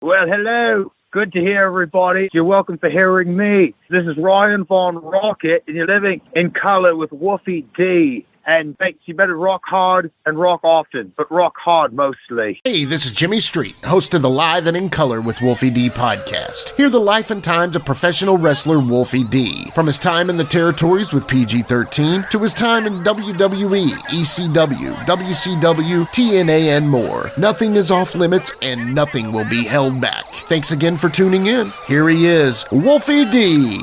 Well, hello. Good to hear everybody. You're welcome for hearing me. This is Ryan von Rockit, and you're living in color with Wolfie D. And thanks, you better rock hard and rock often, but rock hard mostly. Hey, this is Jimmy Street, host of the Live and in Color with Wolfie D podcast. Hear the life and times of professional wrestler Wolfie D. From his time in the territories with PG-13 to his time in WWE, ECW, WCW, TNA, and more. Nothing is off limits and nothing will be held back. Thanks again for tuning in. Here he is, Wolfie D.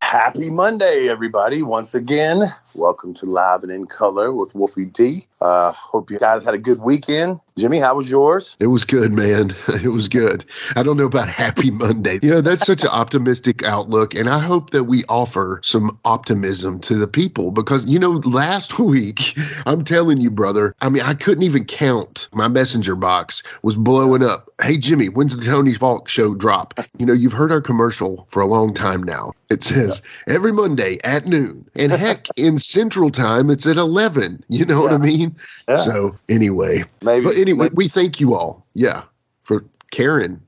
Happy Monday, everybody. Once again, welcome to Live and in Color with Wolfie D. Hope you guys had a good weekend. Jimmy, how was yours? It was good, man. It was good. I don't know about Happy Monday. You know, that's such an optimistic outlook, and I hope that we offer some optimism to the people because, you know, last week, I'm telling you, brother, I mean, I couldn't even count. My messenger box was blowing up. Hey, Jimmy, when's the Tony Falk show drop? You know, you've heard our commercial for a long time now. It says every Monday at noon, and heck, in Central Time, it's at 11. You know what I mean? Yeah. So anyway, Anyway, we thank you all, for caring.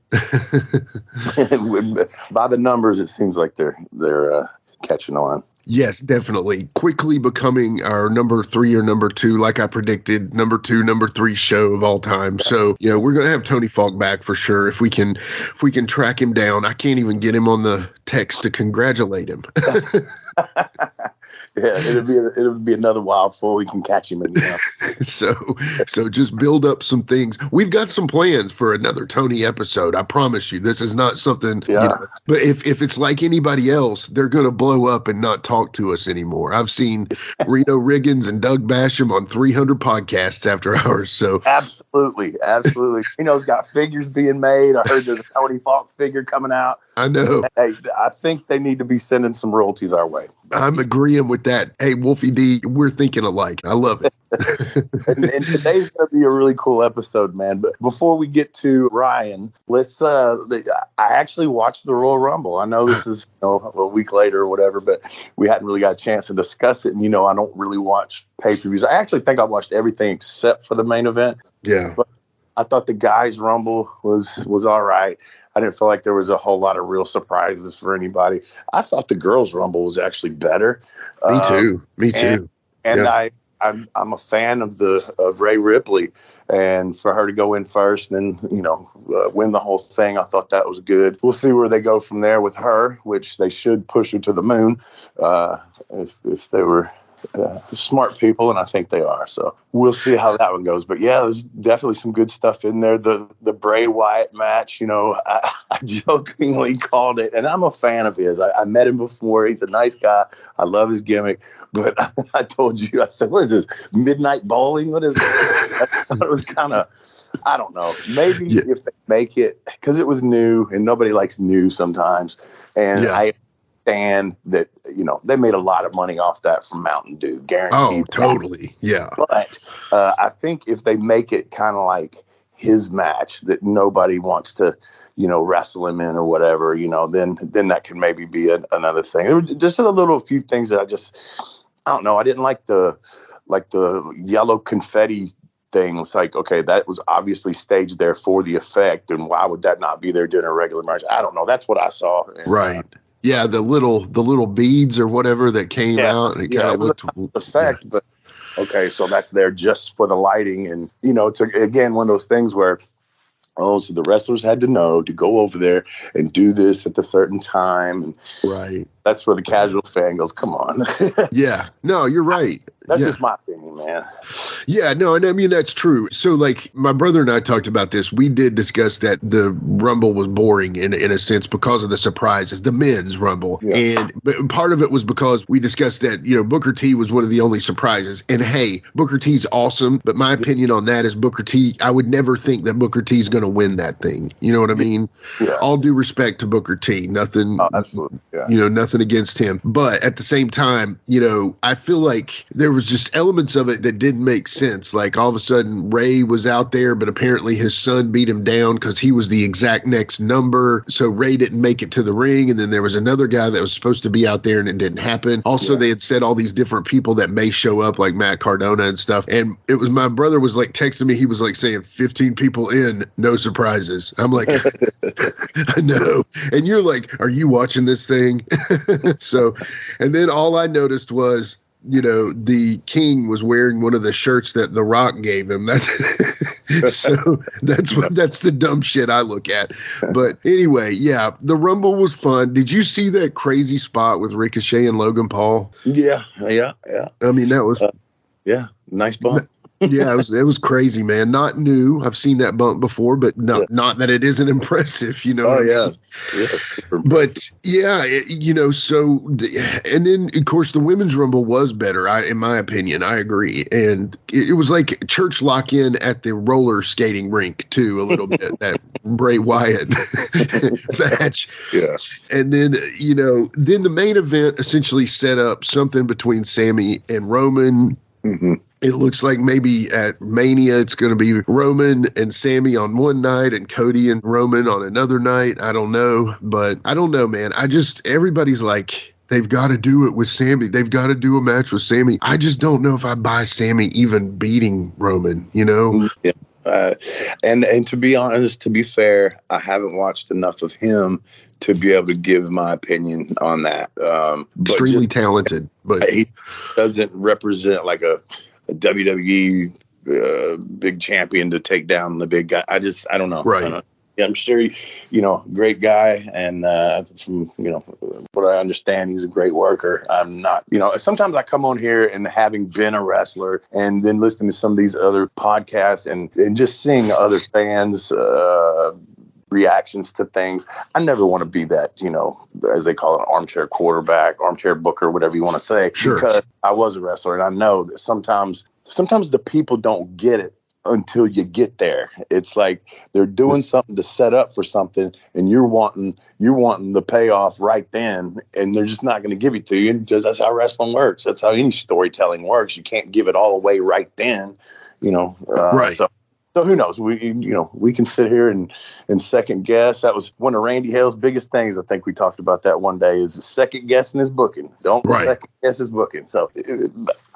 By the numbers, it seems like they're catching on. Yes, definitely. Quickly becoming our number 3 or number 2, like I predicted, number 2, number 3 show of all time. So, you know, we're going to have Tony Falk back for sure if we can track him down. I can't even get him on the text to congratulate him. Yeah, it'll be another while before we can catch him again. So just build up some things. We've got some plans for another Tony episode. I promise you, this is not something. You know, but if it's like anybody else, they're going to blow up and not talk to us anymore. I've seen Reno Riggins and Doug Basham on 300 podcasts after ours. So absolutely. You know, it's got figures being made. I heard there's a Tony Falk figure coming out. I know. Hey, I think they need to be sending some royalties our way. I'm agreeing with that. Hey, Wolfie D, we're thinking alike. I love it. and today's going to be a really cool episode, man. But before we get to Ryan, let's. I actually watched the Royal Rumble. I know this is a week later or whatever, but we hadn't really got a chance to discuss it. And, you know, I don't really watch pay-per-views. I actually think I watched everything except for the main event. Yeah. But I thought the guys' Rumble was all right. I didn't feel like there was a whole lot of real surprises for anybody. I thought the girls' Rumble was actually better. Me too. And I'm a fan of Rhea Ripley, and for her to go in first and then win the whole thing, I thought that was good. We'll see where they go from there with her, which they should push her to the moon if they were smart people, and I think they are. So we'll see how that one goes. But yeah, there's definitely some good stuff in there. The Bray Wyatt match, I jokingly called it, and I'm a fan of his. I met him before. He's a nice guy. I love his gimmick. But I told you, I said, what is this, midnight bowling? What is it? I thought it was kind of, I don't know. Maybe if they make it, because it was new, and nobody likes new sometimes. And I understand that, they made a lot of money off that from Mountain Dew, guaranteed. Oh, totally. Yeah. But I think if they make it kind of like his match that nobody wants to, wrestle him in or whatever, then that can maybe be another thing. There were just a few things that I don't know. I didn't like the yellow confetti things. Like, okay, that was obviously staged there for the effect, and why would that not be there during a regular match? I don't know. That's what I saw. And, right. Yeah, the little beads or whatever that came out, and it kind of looked effect. But okay, so that's there just for the lighting, and it's again one of those things where, so the wrestlers had to know to go over there and do this at a certain time, and right. That's where the casual fan goes, come on. Yeah. No, you're right. That's just my opinion, man. Yeah, no, and I mean, that's true. So, like, my brother and I talked about this. We did discuss that the Rumble was boring in a sense because of the surprises, the men's Rumble. Yeah. But part of it was because we discussed that, Booker T was one of the only surprises. And, hey, Booker T's awesome, but my opinion on that is Booker T, I would never think that Booker T's going to win that thing. You know what I mean? Yeah. All due respect to Booker T. Nothing, absolutely. Yeah. Nothing against him. But at the same time, I feel like there was just elements of it that didn't make sense. Like all of a sudden Ray was out there, but apparently his son beat him down because he was the exact next number. So Ray didn't make it to the ring. And then there was another guy that was supposed to be out there and it didn't happen. Also, they had said all these different people that may show up, like Matt Cardona and stuff. And it was, my brother was like texting me. He was like saying 15 people in, no surprises. I'm like, I know. And you're like, are you watching this thing? So, and then all I noticed was, you know, the King was wearing one of the shirts that The Rock gave him. That's so that's the dumb shit I look at. But anyway, yeah, the Rumble was fun. Did you see that crazy spot with Ricochet and Logan Paul? Yeah. I mean, that was nice bump. Yeah, it was crazy, man. Not new. I've seen that bump before, but not that it isn't impressive, you know. Oh, yeah. But yeah, and then of course the women's Rumble was better, in my opinion. I agree, and it was like church lock-in at the roller skating rink too, a little bit. That Bray Wyatt match. Yeah, and then then the main event essentially set up something between Sami and Roman. Mm-hmm. It looks like maybe at Mania it's going to be Roman and Sami on one night and Cody and Roman on another night. I don't know, but I don't know, man. Everybody's like, they've got to do it with Sami. They've got to do a match with Sami. I just don't know if I buy Sami even beating Roman, you know? Yeah. And to be honest, to be fair, I haven't watched enough of him to be able to give my opinion on that. Extremely talented, but he doesn't represent like a WWE big champion to take down the big guy. I don't know. Right. I don't know. Yeah, I'm sure, great guy. And from, what I understand, he's a great worker. I'm not, sometimes I come on here and having been a wrestler and then listening to some of these other podcasts and just seeing other fans' reactions to things. I never want to be that, as they call it, armchair quarterback, armchair booker, whatever you want to say. Sure. Because I was a wrestler and I know that sometimes the people don't get it until you get there. It's like they're doing something to set up for something and you're wanting the payoff right then, and they're just not going to give it to you because that's how wrestling works. That's how any storytelling works. You can't give it all away right then, right. So who knows? We can sit here and second guess. That was one of Randy Hale's biggest things. I think we talked about that one day, is second guessing his booking. Don't second guess his booking. So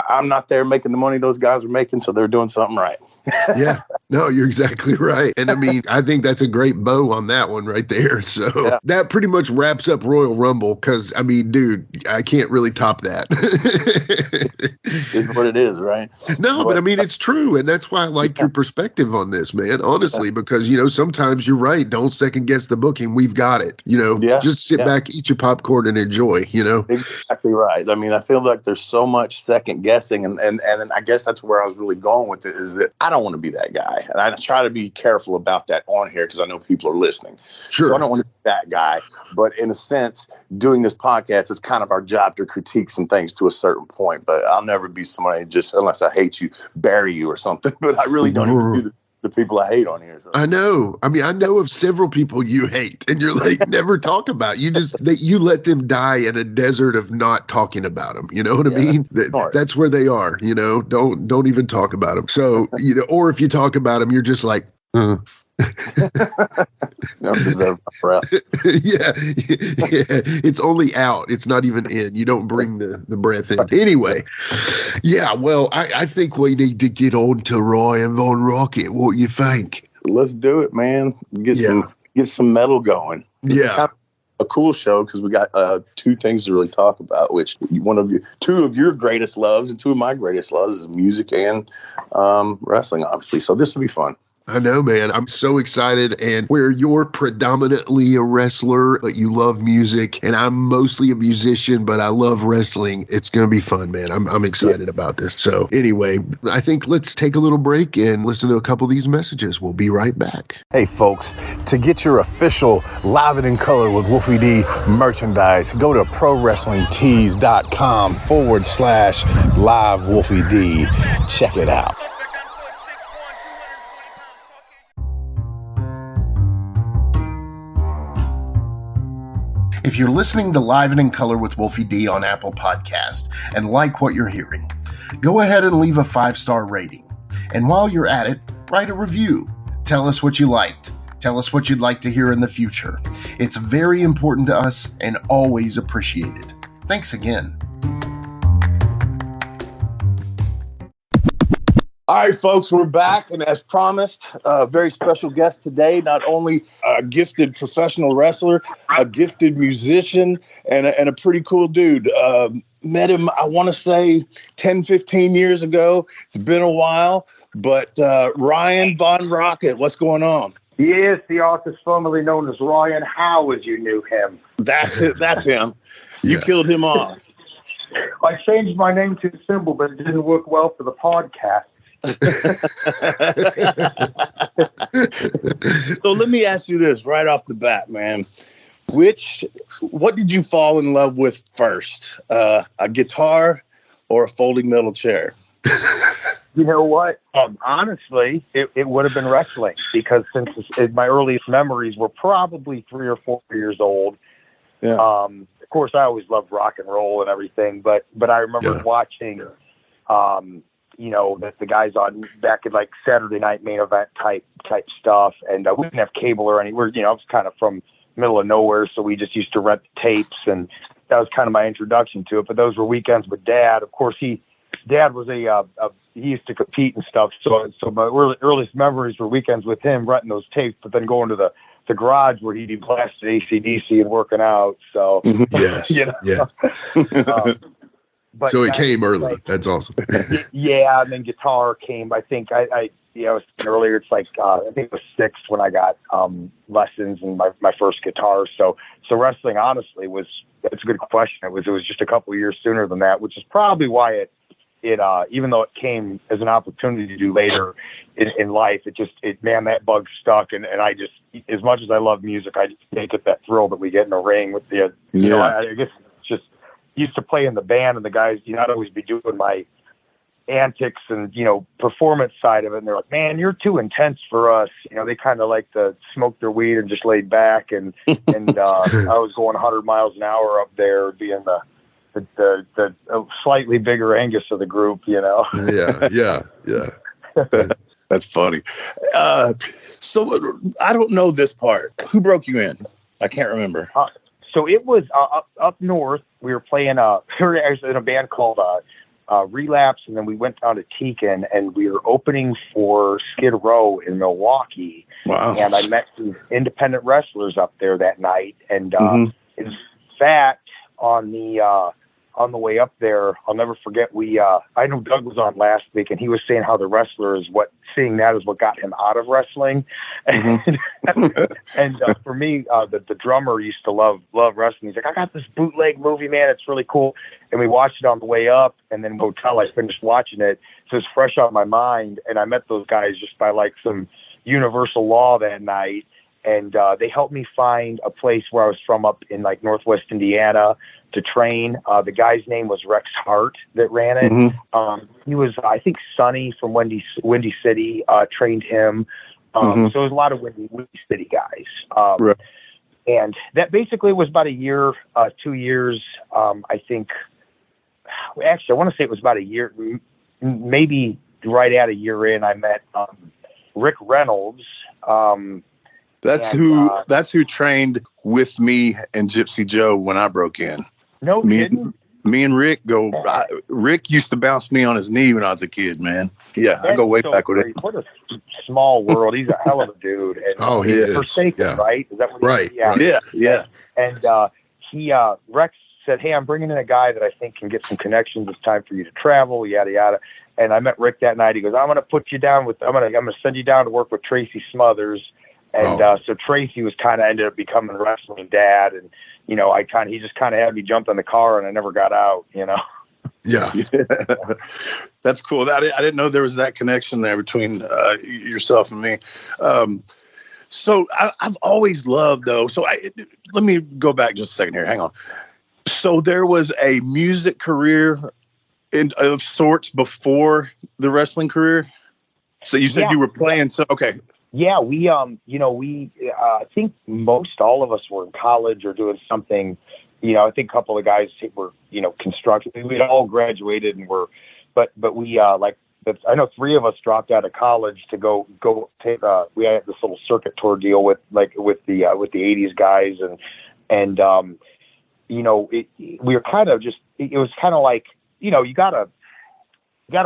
I'm not there making the money those guys are making, so they're doing something right. Yeah, no, you're exactly right. And I mean, I think that's a great bow on that one right there. So that pretty much wraps up Royal Rumble because, I mean, dude, I can't really top that. It's what it is, right? No, but I mean, it's true. And that's why I like your perspective on this, man, honestly, because, sometimes you're right. Don't second guess the booking. We've got it. Just sit back, eat your popcorn and enjoy, Exactly right. I mean, I feel like there's so much second guessing. And I guess that's where I was really going with it, is that I don't want to be that guy. And I try to be careful about that on here because I know people are listening. Sure. So I don't want to be that guy. But in a sense, doing this podcast is kind of our job to critique some things to a certain point. But I'll never be somebody just, unless I hate you, bury you or something. But I really don't even do the people I hate on here. So. I know. I mean, I know of several people you hate, and you're like, never talk about. You let them die in a desert of not talking about them. You know what I mean? That's where they are. Don't even talk about them. So or if you talk about them, you're just like, No, deserve my breath. yeah, it's only out. It's not even in. You don't bring the breath in. Anyway, yeah, well, I think we need to get on to Ryan Von Rockit. What you think? Let's do it, man. Get some metal going. Yeah. It's kind of a cool show because we got two things to really talk about, which two of your greatest loves and two of my greatest loves is music and wrestling, obviously. So this will be fun. I know, man. I'm so excited. And where you're predominantly a wrestler, but you love music, and I'm mostly a musician, but I love wrestling, it's going to be fun, man. I'm excited about this. So anyway, I think let's take a little break and listen to a couple of these messages. We'll be right back. Hey, folks, to get your official Live and in Color with Wolfie D merchandise, go to prowrestlingtees.com/live Wolfie D. Check it out. If you're listening to Live and in Color with Wolfie D on Apple Podcast and like what you're hearing, go ahead and leave a 5-star rating. And while you're at it, write a review. Tell us what you liked. Tell us what you'd like to hear in the future. It's very important to us and always appreciated. Thanks again. All right, folks, we're back. And as promised, a very special guest today, not only a gifted professional wrestler, a gifted musician, and a pretty cool dude. Met him, I want to say, 10, 15 years ago. It's been a while. But Ryan Von Rockit, what's going on? He is the artist formerly known as Ryan Howe, as you knew him. That's it. That's him. You killed him off. I changed my name to the symbol, but it didn't work well for the podcast. So let me ask you this right off the bat, man. What did you fall in love with first? A guitar or a folding metal chair? You know what? Honestly, it would have been wrestling, because since my earliest memories were probably 3 or 4 years old. Yeah. Of course, I always loved rock and roll and everything, but I remember watching, the guys on back in like Saturday Night Main Event type stuff, and we didn't have cable or anywhere. I was kind of from middle of nowhere, so we just used to rent tapes, and that was kind of my introduction to it. But those were weekends with Dad. Of course, Dad was he used to compete and stuff, so my earliest memories were weekends with him renting those tapes, but then going to the garage where he'd be blasting AC/DC and working out. So yes, yes. But so it came early. That's awesome. Yeah, and then guitar came. I think I was saying earlier. It's like I think it was 6 when I got lessons and my first guitar. So wrestling, honestly, that's a good question. It was just a couple of years sooner than that, which is probably why it even though it came as an opportunity to do later in life, that bug stuck. And I just, as much as I love music, I just can't get that thrill that we get in a ring with I guess it's just used to play in the band, and the guys, I'd always be doing my antics and, performance side of it. And they're like, man, you're too intense for us. They kind of like to smoke their weed and just laid back. And I was going 100 miles an hour up there, being the slightly bigger Angus of the group, Yeah. That's funny. So I don't know this part. Who broke you in? I can't remember. So it was up north. We were playing. We were actually in a band called Relapse, and then we went down to Teakin, and we were opening for Skid Row in Milwaukee. Wow! And I met some independent wrestlers up there that night, and in fact, on the way up there, I'll never forget. I know Doug was on last week, and he was saying how the wrestler is seeing that is what got him out of wrestling. And for me, the drummer used to love wrestling. He's like, I got this bootleg movie, man. It's really cool. And we watched it on the way up, and then hotel, I finished watching it. So it's fresh on my mind. And I met those guys just by like some universal law that night. And they helped me find a place where I was from up in like Northwest Indiana to train. The guy's name was Rex Hart that ran it. He was, I think, Sonny from Windy City trained him. So it was a lot of Windy City guys. Right. And that basically was about a year, 2 years. I think, actually, I want to say it was about a year, maybe right at a year in, I met Rick Reynolds. That's who trained with me and Gypsy Joe when I broke in. No kidding? Me and Rick Rick used to bounce me on his knee when I was a kid, man. Yeah, I go way back with it. What a small world. He's a hell of a dude. And, he is. Forsaken, right? Is that what right. Yeah. And Rex said, hey, I'm bringing in a guy that I think can get some connections. It's time for you to travel, yada, yada. And I met Rick that night. He goes, I'm going to put you down I'm going to send you down to work with Tracy Smothers. And so Tracy was kind of ended up becoming wrestling dad, and he just kind of had me jump in the car, and I never got out. Yeah. That's cool. I didn't know there was that connection there between yourself and me. So I've always loved though. So let me go back just a second here. Hang on. So there was a music career of sorts before the wrestling career. So you said you were playing. So, okay. Yeah, we, I think most all of us were in college or doing something. I think a couple of guys were, construction. We'd all graduated and but we, I know 3 of us dropped out of college to go take, we had this little circuit tour deal with the 80s guys. We were kind of just, it was kind of like, you gotta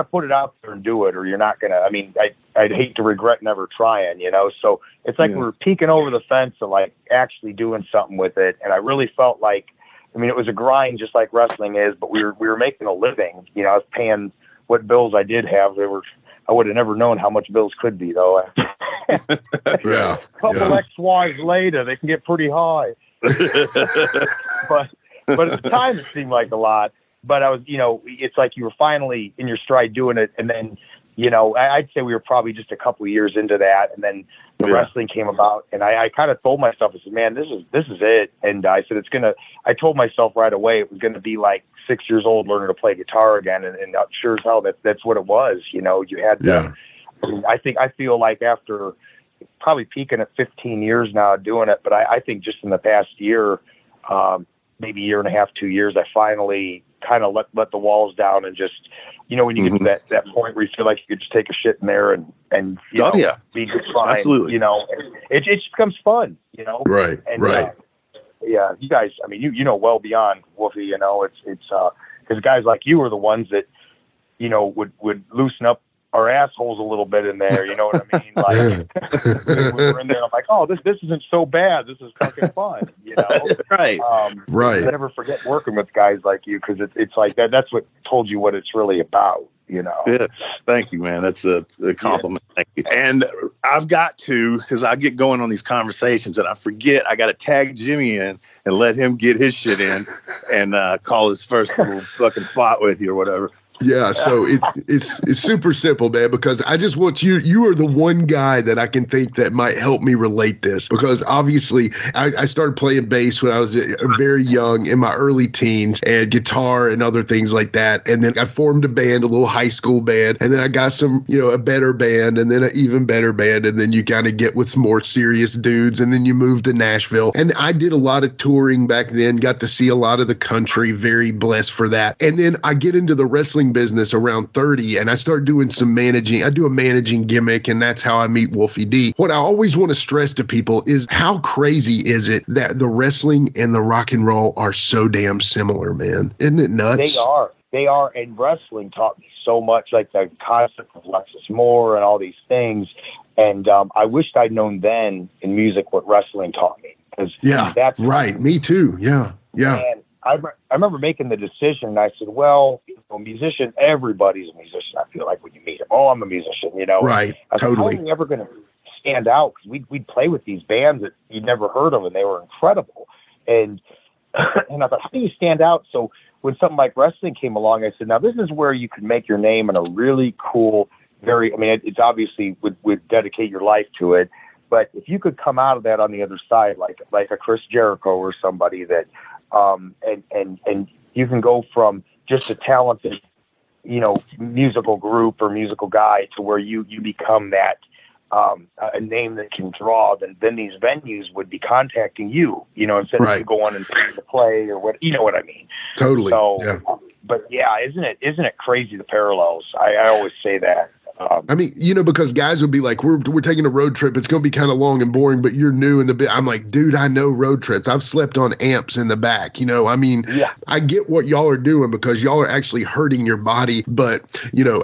put it out there and do it, or you're not gonna. I mean, I'd hate to regret never trying, So it's like we were peeking over the fence and like actually doing something with it. And I really felt like, it was a grind just like wrestling is, but we were making a living. I was paying what bills I did have. I would have never known how much bills could be, though. Yeah. A couple ex-wives later, they can get pretty high. but at the time, it seemed like a lot. But I was, it's like you were finally in your stride doing it. And then, I'd say we were probably just a couple of years into that. And then the wrestling came about. And I kind of told myself, I said, man, this is it. And I said, I told myself right away it was going to be like 6 years old learning to play guitar again. And sure as hell, that's what it was. You had to, I feel like after probably peaking at 15 years now doing it, but I think just in the past year, maybe year and a half, 2 years, I finally kind of let the walls down and just, when you get to that point where you feel like you could just take a shit in there and be just fine. Absolutely. It just becomes fun, Right. And, right. You guys, you know well beyond Wolfie, it's because guys like you are the ones that, would loosen up our assholes a little bit in there. You know what I mean? Like we're in there. I'm like, oh, this isn't so bad. This is fucking fun. Right. Right. I never forget working with guys like you because it's like that. That's what told you what it's really about. Yeah. Thank you, man. That's a compliment. Yeah. Thank you. And I've got to, because I get going on these conversations and I forget, I got to tag Jimmy in and let him get his shit in and call his first little fucking spot with you or whatever. Yeah, so it's super simple, man, because I just want you are the one guy that I can think that might help me relate this, because obviously I started playing bass when I was very young in my early teens, and guitar and other things like that. And then I formed a band, a little high school band, and then I got some, a better band, and then an even better band, and then you kind of get with some more serious dudes, and then you move to Nashville. And I did a lot of touring back then, got to see a lot of the country, very blessed for that. And then I get into the wrestling business around 30, and I start doing some managing. I do a managing gimmick, and that's how I meet Wolfie D. What I always want to stress to people is how crazy is it that the wrestling and the rock and roll are so damn similar, man? Isn't it nuts? They are, and wrestling taught me so much, like the concept of Lexus Moore and all these things. And I wished I'd known then in music what wrestling taught me. That's right. Me too. Yeah. And I remember making the decision, and I said, well, musician, everybody's a musician. I feel like when you meet them, oh, I'm a musician, Right, I said, totally. how are we ever going to stand out? Because we'd play with these bands that you'd never heard of, and they were incredible. And I thought, how do you stand out? So when something like wrestling came along, I said, now this is where you could make your name in a really cool, it's obviously would dedicate your life to it. But if you could come out of that on the other side, like a Chris Jericho or somebody that, and you can go from just a talented, musical group or musical guy to where you become that, a name that can draw, then these venues would be contacting you, instead of you going and paying to play or what, what I mean? Totally. So, yeah. But yeah, isn't it crazy, the parallels? I always say that. Because guys would be like, we're taking a road trip. It's going to be kind of long and boring, but you're new in the bit. I'm like, dude, I know road trips. I've slept on amps in the back. I get what y'all are doing because y'all are actually hurting your body. But,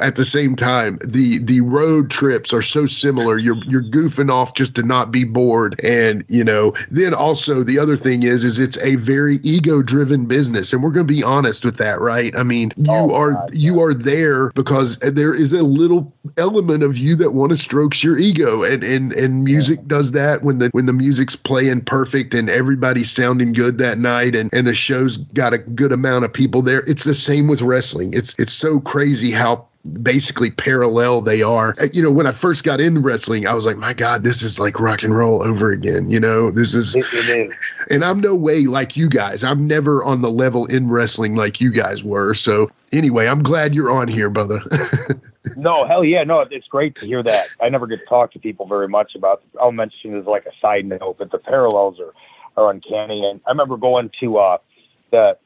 at the same time, the road trips are so similar. You're goofing off just to not be bored. And, then also the other thing is it's a very ego driven business. And we're going to be honest with that, right? You are there because there is a little element of you that want to strokes your ego, and music does that when the music's playing perfect and everybody's sounding good that night and the show's got a good amount of people there. It's the same with wrestling. It's so crazy how basically parallel they are. When I first got into wrestling, I was like, my God, this is like rock and roll over again. This is, it is. And I'm no way like you guys. I'm never on the level in wrestling like you guys were. So anyway, I'm glad you're on here, brother. No, hell yeah. No, it's great to hear that. I never get to talk to people very much about it. I'll mention it as like a side note, but the parallels are uncanny. And I remember going to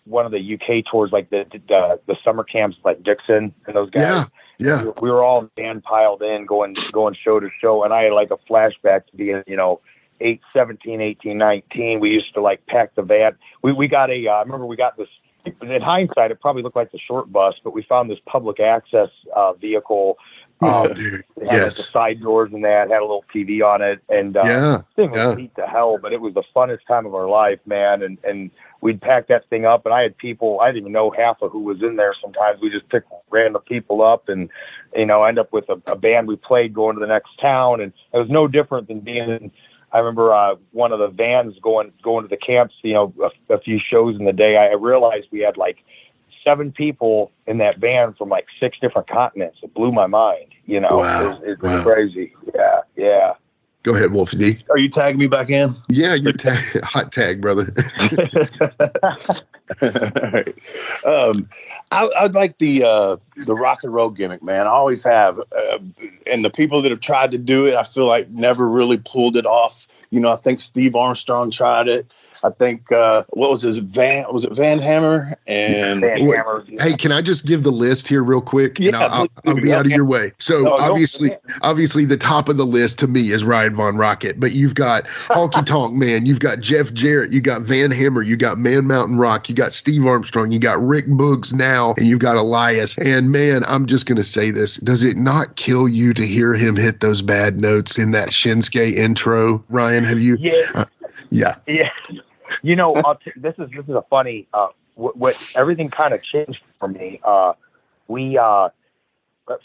one of the UK tours, like the summer camps, like Dixon and those guys. Yeah. We were all van piled in, going show to show. And I had like a flashback to being, 17, 18, 19. We used to like pack the van. We got I remember we got this, in hindsight, it probably looked like the short bus, but we found this public access vehicle. Dude. It had like the side doors and that, had a little TV on it. And thing was beat to hell, but it was the funnest time of our life, man. And we'd pack that thing up, and I had people, I didn't even know half of who was in there. Sometimes we just picked random people up and, end up with a band we played going to the next town. And it was no different than being in, I remember one of the vans going to the camps, a few shows in the day. I realized we had like 7 people in that van from like 6 different continents. It blew my mind, Wow. It was crazy. Yeah. Go ahead, Wolfie D. Are you tagging me back in? Yeah, you're hot tag, brother. All right. I'd like the rock and roll gimmick, man. I always have. And the people that have tried to do it, I feel like never really pulled it off. I think Steve Armstrong tried it. I think, what was his was it Van Hammer? And Van Hammer. Hey, can I just give the list here real quick? Yeah, I'll be out of your way. So No, obviously the top of the list to me is Ryan Von Rockit, but you've got Honky Tonk Man, you've got Jeff Jarrett, you got Van Hammer, you got Man Mountain Rock, you got Steve Armstrong, you got Rick Boogs now, and you've got Elias. And man, I'm just going to say this. Does it not kill you to hear him hit those bad notes in that Shinsuke intro? Ryan, have you? Yeah. Yeah. This is a funny, what everything kind of changed for me.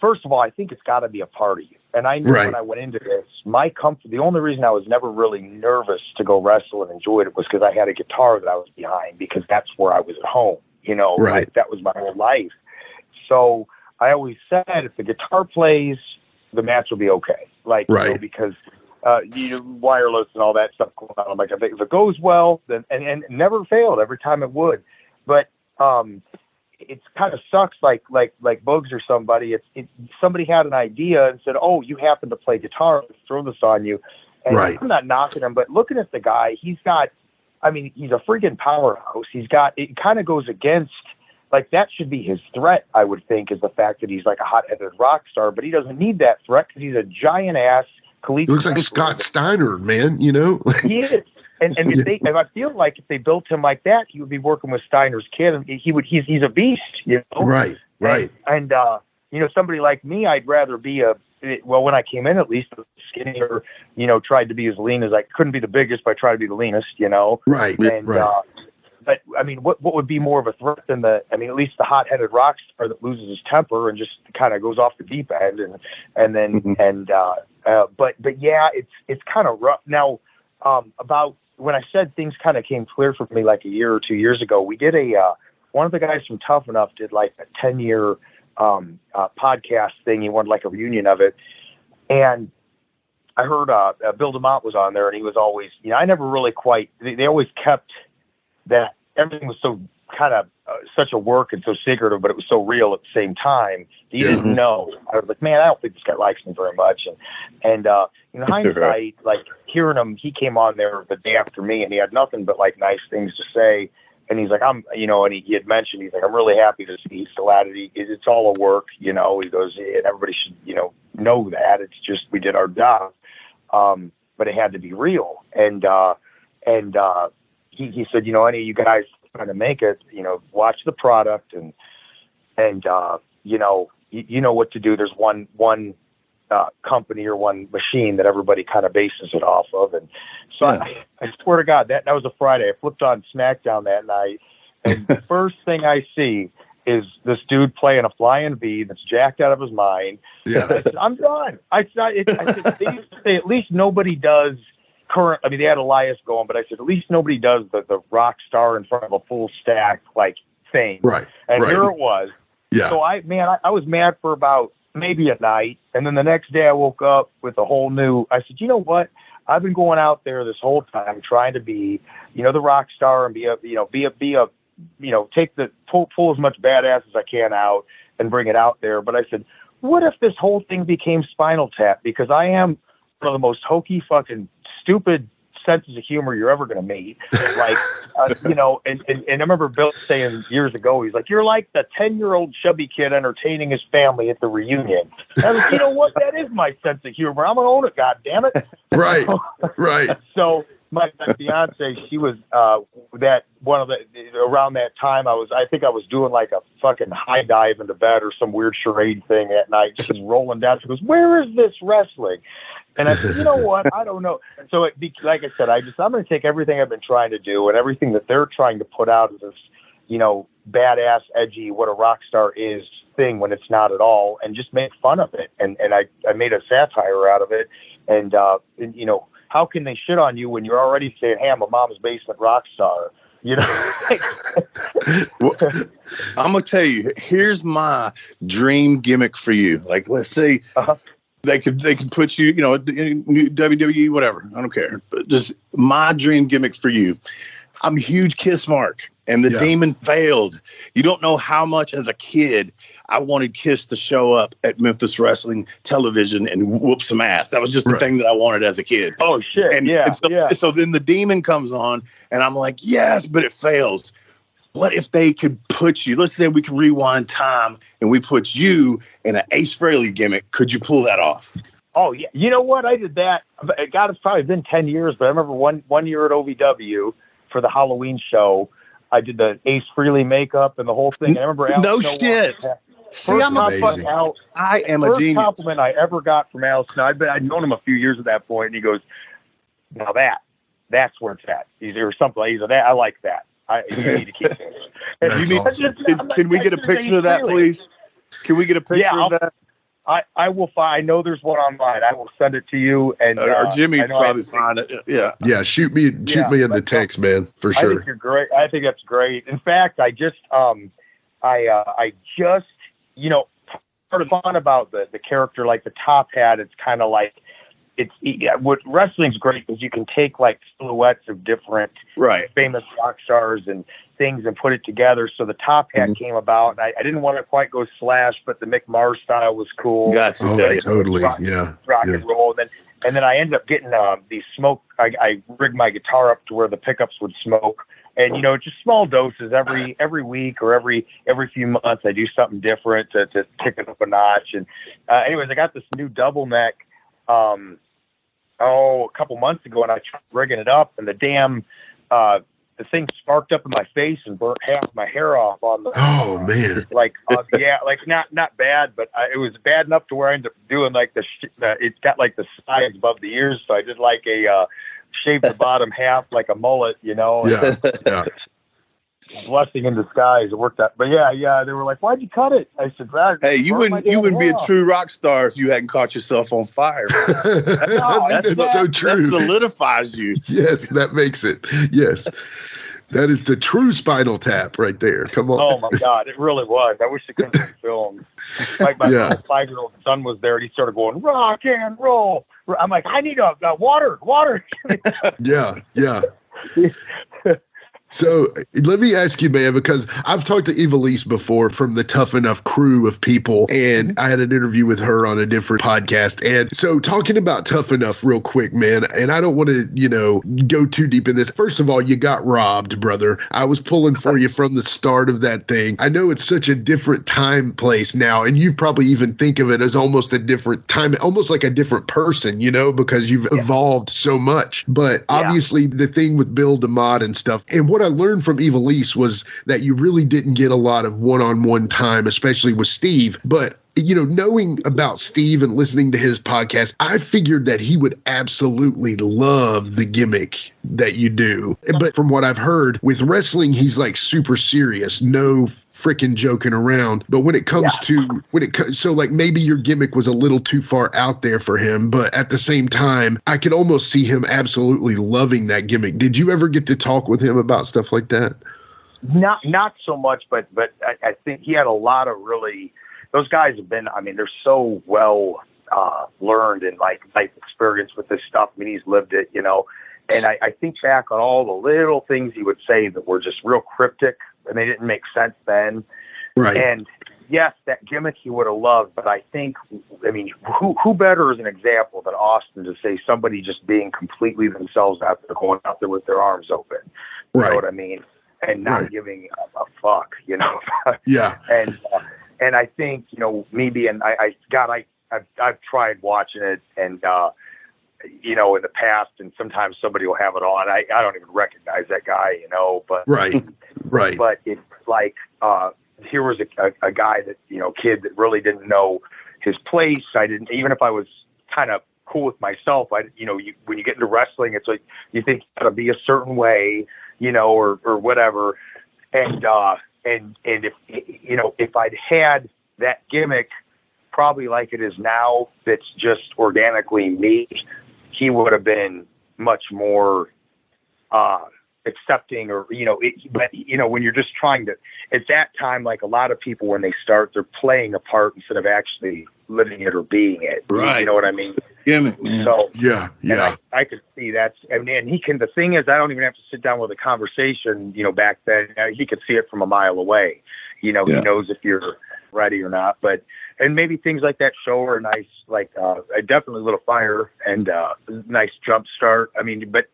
First of all, I think it's got to be a party. And I knew when I went into this, my comfort, the only reason I was never really nervous to go wrestle and enjoyed it was because I had a guitar that I was behind, because that's where I was at home, Right. that was my whole life. So I always said, if the guitar plays, the match will be okay. Because wireless and all that stuff going on. I'm like, if it goes well, then and it never failed every time it would. But it's kind of sucks. Like Bugs or somebody. Somebody had an idea and said, "Oh, you happen to play guitar. Let's throw this on you." And right. I'm not knocking him, but looking at the guy, he's a freaking powerhouse. It kind of goes against. Like, that should be his threat, I would think, is the fact that he's like a hot-headed rock star, but he doesn't need that threat because he's a giant ass. He looks like Scott Steiner, man. He is, and if I feel like if they built him like that, he would be working with Steiner's kid. And he's a beast, Right. And somebody like me, I'd rather be when I came in, at least skinny, or tried to be as lean as I couldn't be the biggest, but I try to be the leanest. Right. And right. But I mean, what would be more of a threat than at least the hot-headed rock star that loses his temper and just kind of goes off the deep end, and then but yeah, it's kind of rough now. About when I said things kind of came clear for me like a year or 2 years ago, we did one of the guys from Tough Enough did like a 10-year podcast thing. He wanted like a reunion of it, and I heard Bill DeMont was on there, and he was always, I never really quite. They always kept that everything was so kind of such a work and so secretive, but it was so real at the same time. You didn't know. I was like, man, I don't think this guy likes me very much. And in hindsight, like hearing him, he came on there the day after me, and he had nothing but like nice things to say. And he's like, and he had mentioned, he's like, I'm really happy to see he's still at it. It's all a work, he goes, and everybody should, know that. It's just, we did our job. But it had to be real. And he said, any of you guys trying to make it, watch the product and you know what to do. There's one company or one machine that everybody kind of bases it off of. And so I swear to God, that was a Friday. I flipped on SmackDown that night, and the first thing I see is this dude playing a flying V that's jacked out of his mind. Yeah. I said, I'm done. I said, they used to say, at least nobody does current. I mean, they had Elias going, but I said, at least nobody does the rock star in front of a full stack like thing. Right. And right. here it was. Yeah. So I was mad for about maybe a night. And then the next day I woke up with a whole new, I said, you know what? I've been going out there this whole time trying to be, the rock star and pull as much badass as I can out and bring it out there. But I said, what if this whole thing became Spinal Tap? Because I am one of the most hokey, fucking stupid senses of humor you're ever going to meet. Like, you know, and I remember Bill saying years ago, he's like, you're like the 10-year-old chubby kid entertaining his family at the reunion. And I was like, you know what? That is my sense of humor. I'm going to own it, goddammit. Right, right. So my fiance, she was around that time I think I was doing like a fucking high dive into bed or some weird charade thing at night. She's rolling down. She goes, where is this wrestling? And I said, you know what? I don't know. So like I said, I'm going to take everything I've been trying to do and everything that they're trying to put out as this, you know, badass, edgy, what a rock star is thing when it's not at all, and just make fun of it. And I made a satire out of it. And you know, how can they shit on you when you're already saying, hey, I'm a mom's basement rock star? You know? Well, I'm going to tell you, here's my dream gimmick for you. Like, let's say they could put you, you know, in WWE, whatever. I don't care. But just my dream gimmick for you. I'm a huge Kiss mark, and the demon failed. You don't know how much as a kid I wanted Kiss to show up at Memphis Wrestling television and whoop some ass. That was just the thing that I wanted as a kid. Oh, shit. So then the demon comes on, and I'm like, yes, but it fails. What if they could put you, let's say we could rewind time, and we put you in an Ace Frehley gimmick. Could you pull that off? Oh, yeah. You know what? I did that. God, it's probably been 10 years, but I remember one year at OVW for the Halloween show, I did the Ace Frehley makeup and the whole thing. And I remember Al no shit. See, I'm amazing. I am a genius. First compliment I ever got from Al Snow. I'd known him a few years at that point, and he goes, "Now that's where it's at." Or something. He's like, "I like that. You need to keep this." Awesome. Can we get a picture of that, please? Can we get a picture of that? I will find. I know there's one online. I will send it to you, and or Jimmy probably find it. Yeah. Shoot me in the text, man, for sure. I think you're great. I think that's great. In fact, I just you know, part of the fun about the character, like the top hat, it's kind of like what wrestling's great because you can take like silhouettes of different famous rock stars and things and put it together. So the top hat came about, and I didn't want to quite go Slash, but the Mick Mars style was cool. Gotcha. Oh, totally. Rock and roll. And then I ended up getting these smoke. I rigged my guitar up to where the pickups would smoke. And, you know, just small doses every week or every few months. I do something different to kick it up a notch. And anyways, I got this new double neck a couple months ago, and I tried rigging it up, and the damn the thing sparked up in my face and burnt half my hair off on the. Oh man! Like not bad, but it was bad enough to where I ended up doing like it's got like the sides above the ears, so I did like a shaved the bottom half like a mullet, you know. Yeah. Blessing in disguise. It worked out. But yeah. They were like, "Why'd you cut it?" I said, "Hey, you wouldn't be a true rock star if you hadn't caught yourself on fire." That's so true. That solidifies you. Yes, that makes it. Yes. That is the true Spinal Tap right there. Come on. Oh, my God. It really was. I wish it could have been filmed. Like my 5-year-old son was there, and he started going, rock and roll. I'm like, I need a water. Yeah. So let me ask you, man, because I've talked to Evilise before from the Tough Enough crew of people, and I had an interview with her on a different podcast. And so talking about Tough Enough real quick, man, and I don't want to, go too deep in this. First of all, you got robbed, brother. I was pulling for you from the start of that thing. I know it's such a different time, place now, and you probably even think of it as almost a different time, almost like a different person, because you've evolved so much. But obviously the thing with Bill DeMott and stuff, and what I learned from Evilise was that you really didn't get a lot of one-on-one time, especially with Steve. But, knowing about Steve and listening to his podcast, I figured that he would absolutely love the gimmick that you do. But from what I've heard, with wrestling, he's like super serious, no freaking joking around. But when it comes to so like maybe your gimmick was a little too far out there for him, but at the same time, I could almost see him absolutely loving that gimmick. Did you ever get to talk with him about stuff like that? Not so much, but I think he had a lot of really. Those guys have been. I mean, they're so well learned and like life experience with this stuff. I mean, he's lived it, And I think back on all the little things he would say that were just real cryptic. And they didn't make sense then. Right. And yes, that gimmick he would have loved, but I mean, who better as an example than Austin to say somebody just being completely themselves out there, going out there with their arms open. You know what I mean? And not giving a fuck, you know? Yeah. And I think, you know, me being, I've tried watching it and, you know, in the past, and sometimes somebody will have it on. I don't even recognize that guy, you know, but right. But it's like, here was a guy that, you know, kid that really didn't know his place. Even if I was kind of cool with myself, when you get into wrestling, it's like, you think you gotta be a certain way, you know, or whatever. And if, you know, if I'd had that gimmick, probably like it is now, that's just organically me, he would have been much more, accepting, or, you know, but, you know, when you're just trying to, at that time, like a lot of people, when they start, they're playing a part instead of actually living it or being it. Right. You know what I mean? Gimmick, man. So, yeah. I could see that's, I mean, and he can, the thing is, I don't even have to sit down with a conversation, you know, back then, he could see it from a mile away. You know, he knows if you're ready or not, but, and maybe things like that show are nice, like, I definitely lit a fire and, nice jump start. I mean, but,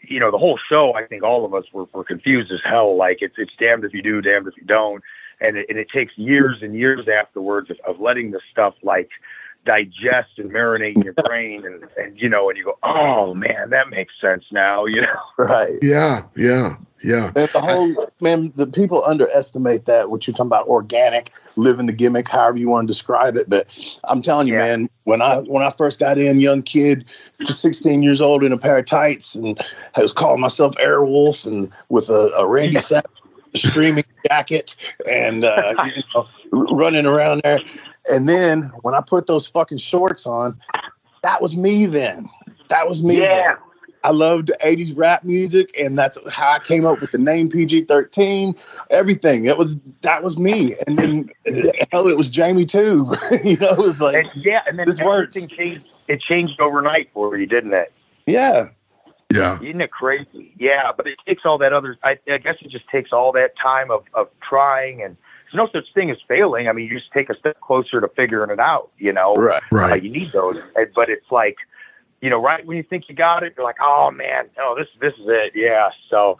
you know, the whole show, I think all of us were confused as hell. Like it's damned if you do, damned if you don't. And it takes years and years afterwards of letting the stuff like digest and marinate in your brain. And, you know, and you go, oh man, that makes sense now, you know? Right. Yeah. And the whole, man, the people underestimate that, what you're talking about, organic, living the gimmick, however you want to describe it. But I'm telling you, man, when I first got in, young kid, just 16 years old in a pair of tights, and I was calling myself Airwolf, and with a Randy Savage streaming jacket, and you know, running around there. And then when I put those fucking shorts on, that was me then. That was me then. I loved 80s rap music, and that's how I came up with the name PG-13, everything. That was me. And then, hell, it was Jamie too. You know, it was like, and then this works. It changed overnight for you, didn't it? Yeah. Isn't it crazy? Yeah, but it takes all that I guess it just takes all that time of trying, and there's no such thing as failing. I mean, you just take a step closer to figuring it out, you know? Right. You need those. But it's like, you know, right when you think you got it, you're like, oh man, this is it. Yeah. So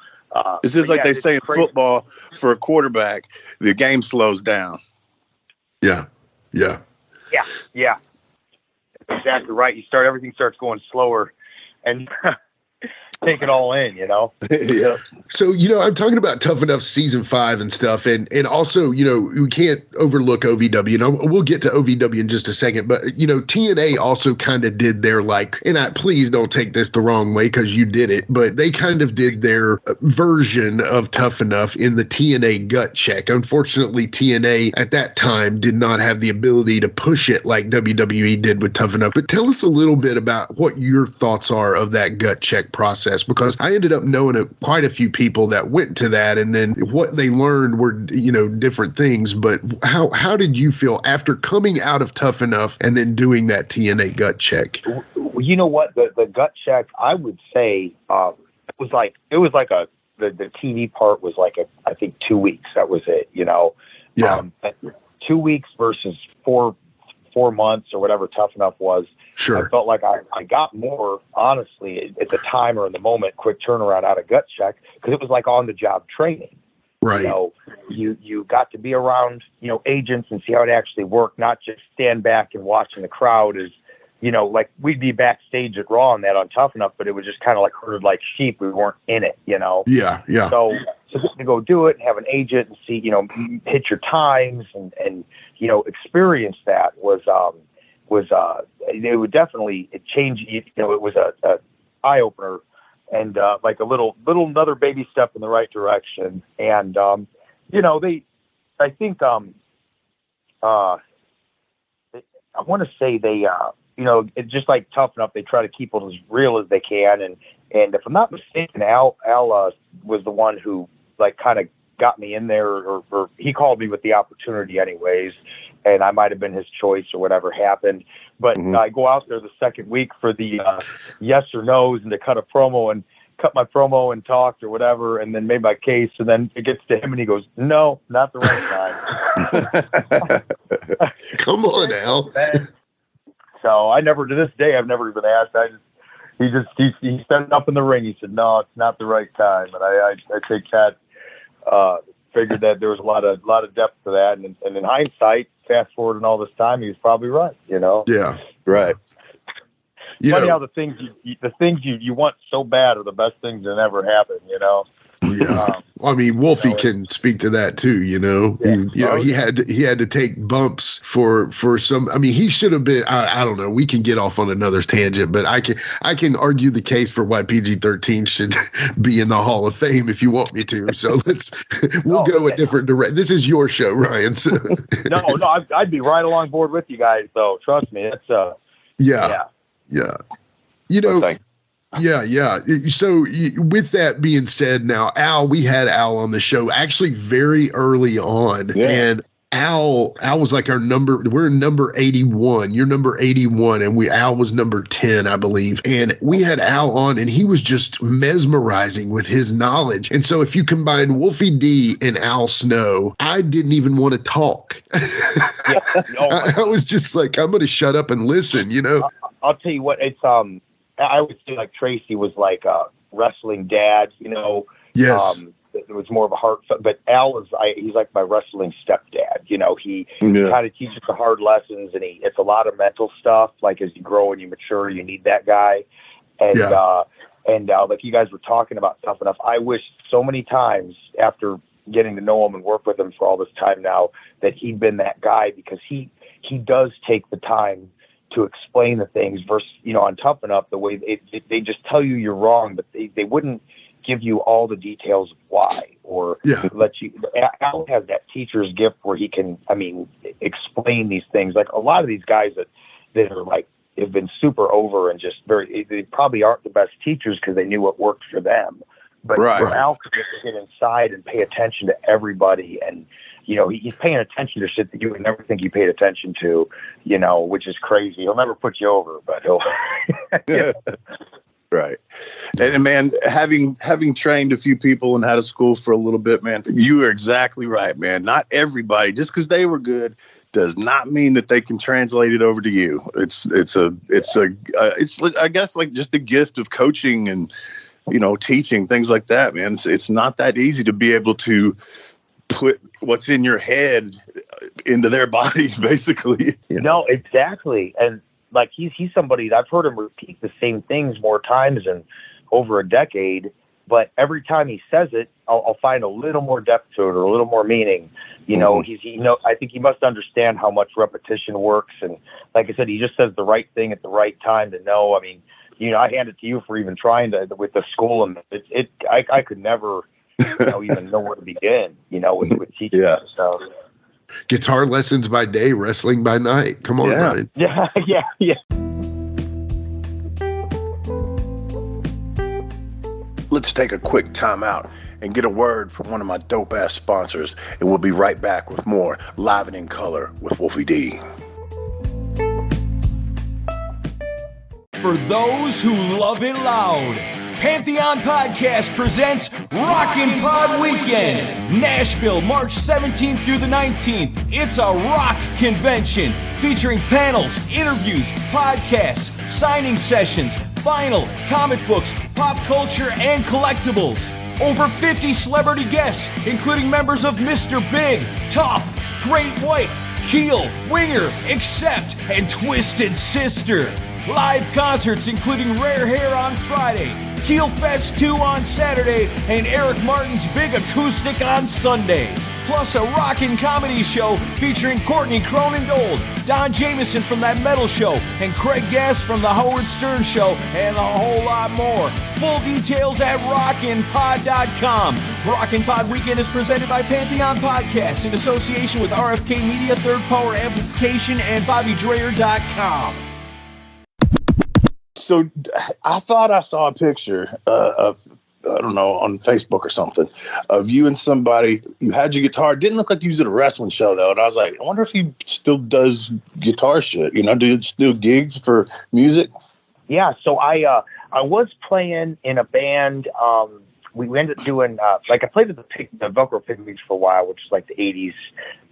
it's just like they say in football, for a quarterback, the game slows down. Yeah. Exactly right. Everything starts going slower, and take it all in, you know? Yeah. So, you know, I'm talking about Tough Enough season 5 and stuff. And also, you know, we can't overlook OVW. And we'll get to OVW in just a second. But, you know, TNA also kind of did their please don't take this the wrong way because you did it. But they kind of did their version of Tough Enough in the TNA gut check. Unfortunately, TNA at that time did not have the ability to push it like WWE did with Tough Enough. But tell us a little bit about what your thoughts are of that gut check process, because I ended up knowing quite a few people that went to that, and then what they learned were, you know, different things. But how did you feel after coming out of Tough Enough and then doing that TNA gut check? You know what, the gut check, I would say it was like the TV part was like I think 2 weeks. That was it, you know. 2 weeks versus four months or whatever Tough Enough was. Sure. I felt like I got more, honestly, at the time or in the moment, quick turnaround out of gut check, because it was like on the job training. Right. You know, you got to be around, you know, agents and see how it actually worked, not just stand back and watching the crowd. As you know, like we'd be backstage at Raw and that on Tough Enough, but it was just kind of like herded like sheep. We weren't in it, you know. Yeah. So to go do it and have an agent and see, you know, hit your times and you know, experience that was it would definitely change. You know, it was a eye opener and like a little another baby step in the right direction. And you know, I think I want to say they you know, it's just like Tough Enough, they try to keep it as real as they can. And if I'm not mistaken, Al was the one who like kind of got me in there, or he called me with the opportunity anyways, and I might have been his choice or whatever happened. But I go out there the second week for the yes or no's and to cut my promo and talked or whatever, and then made my case, and then it gets to him and he goes, no, not the right time. Come on, Al. So I never, to this day, I've never even asked. He set up in the ring. He said, "No, it's not the right time." And I think Cat figured that there was a lot of depth to that. And in hindsight, fast forward and all this time, he was probably right. Yeah. Right. Funny how the things you want so bad are the best things that ever happen. Yeah. I mean, Wolfie can speak to that too, Yeah. He had to take bumps for some. I mean, he should have been. I don't know. We can get off on another tangent, but I can argue the case for why PG-13 should be in the Hall of Fame if you want me to. So we'll go a different direction. This is your show, Ryan. So. No, I'd be right along board with you guys, though. Trust me, it's yeah. Yeah. So with that being said, now Al, we had Al on the show actually very early on, and Al was like we're number 81. You're number 81, and Al was number 10, I believe. And we had Al on, and he was just mesmerizing with his knowledge. And so if you combine Wolfie D and Al Snow, I didn't even want to talk. I was just like, I'm going to shut up and listen, I'll tell you what, it's I would say like Tracy was like a wrestling dad, Yes. It was more of a heart, but Al he's like my wrestling stepdad. He kind of teaches the hard lessons, and it's a lot of mental stuff. Like as you grow and you mature, you need that guy. And like you guys were talking about tough enough. I wish so many times after getting to know him and work with him for all this time now that he'd been that guy, because he does take the time to explain the things versus, on Tough Enough, the way they just tell you you're wrong, but they wouldn't give you all the details of why, or let you. Al has that teacher's gift where he can, explain these things. Like a lot of these guys that are like, have been super over and just they probably aren't the best teachers because they knew what worked for them. But Al could just get inside and pay attention to everybody, and he's paying attention to shit that you would never think he paid attention to, which is crazy. He'll never put you over, but he'll. Right. And man, having trained a few people and had a school for a little bit, man, you are exactly right, man. Not everybody, just because they were good, does not mean that they can translate it over to you. It's I guess like just the gift of coaching and teaching, things like that, man. It's not that easy to be able to put what's in your head into their bodies, basically. No, exactly. And like he's somebody that I've heard him repeat the same things more times in over a decade, but every time he says it, I'll find a little more depth to it or a little more meaning. I think he must understand how much repetition works. And like I said, he just says the right thing at the right time to know. I hand it to you for even trying to with the school, and I could never even know where to begin, with teaching. Yeah. So. Guitar lessons by day, wrestling by night. Come on, Ryan. Yeah. Let's take a quick time out and get a word from one of my dope-ass sponsors, and we'll be right back with more Live and in Color with Wolfie D. For those who love it loud, Pantheon Podcast presents Rockin' Pod Weekend, Nashville, March 17th through the 19th. It's a rock convention featuring panels, interviews, podcasts, signing sessions, vinyl, comic books, pop culture, and collectibles. Over 50 celebrity guests, including members of Mr. Big, Tough, Great White, Keel, Winger, Accept, and Twisted Sister. Live concerts including Rare Hair on Friday, Keel Fest 2 on Saturday, and Eric Martin's Big Acoustic on Sunday. Plus a rockin' comedy show featuring Courtney Cronendold, Don Jameson from That Metal Show, and Craig Gass from The Howard Stern Show, and a whole lot more. Full details at rockinpod.com. Rockin' Pod Weekend is presented by Pantheon Podcasts in association with RFK Media, Third Power Amplification, and BobbyDreyer.com. So I thought I saw a picture of, I don't know, on Facebook or something, of you and somebody. You had your guitar. It didn't look like you was at a wrestling show, though. And I was like, I wonder if he still does guitar shit. Do you still gigs for music? Yeah, so I was playing in a band we ended up doing like I played with the Velcro Pygmies for a while, which is like the 80s,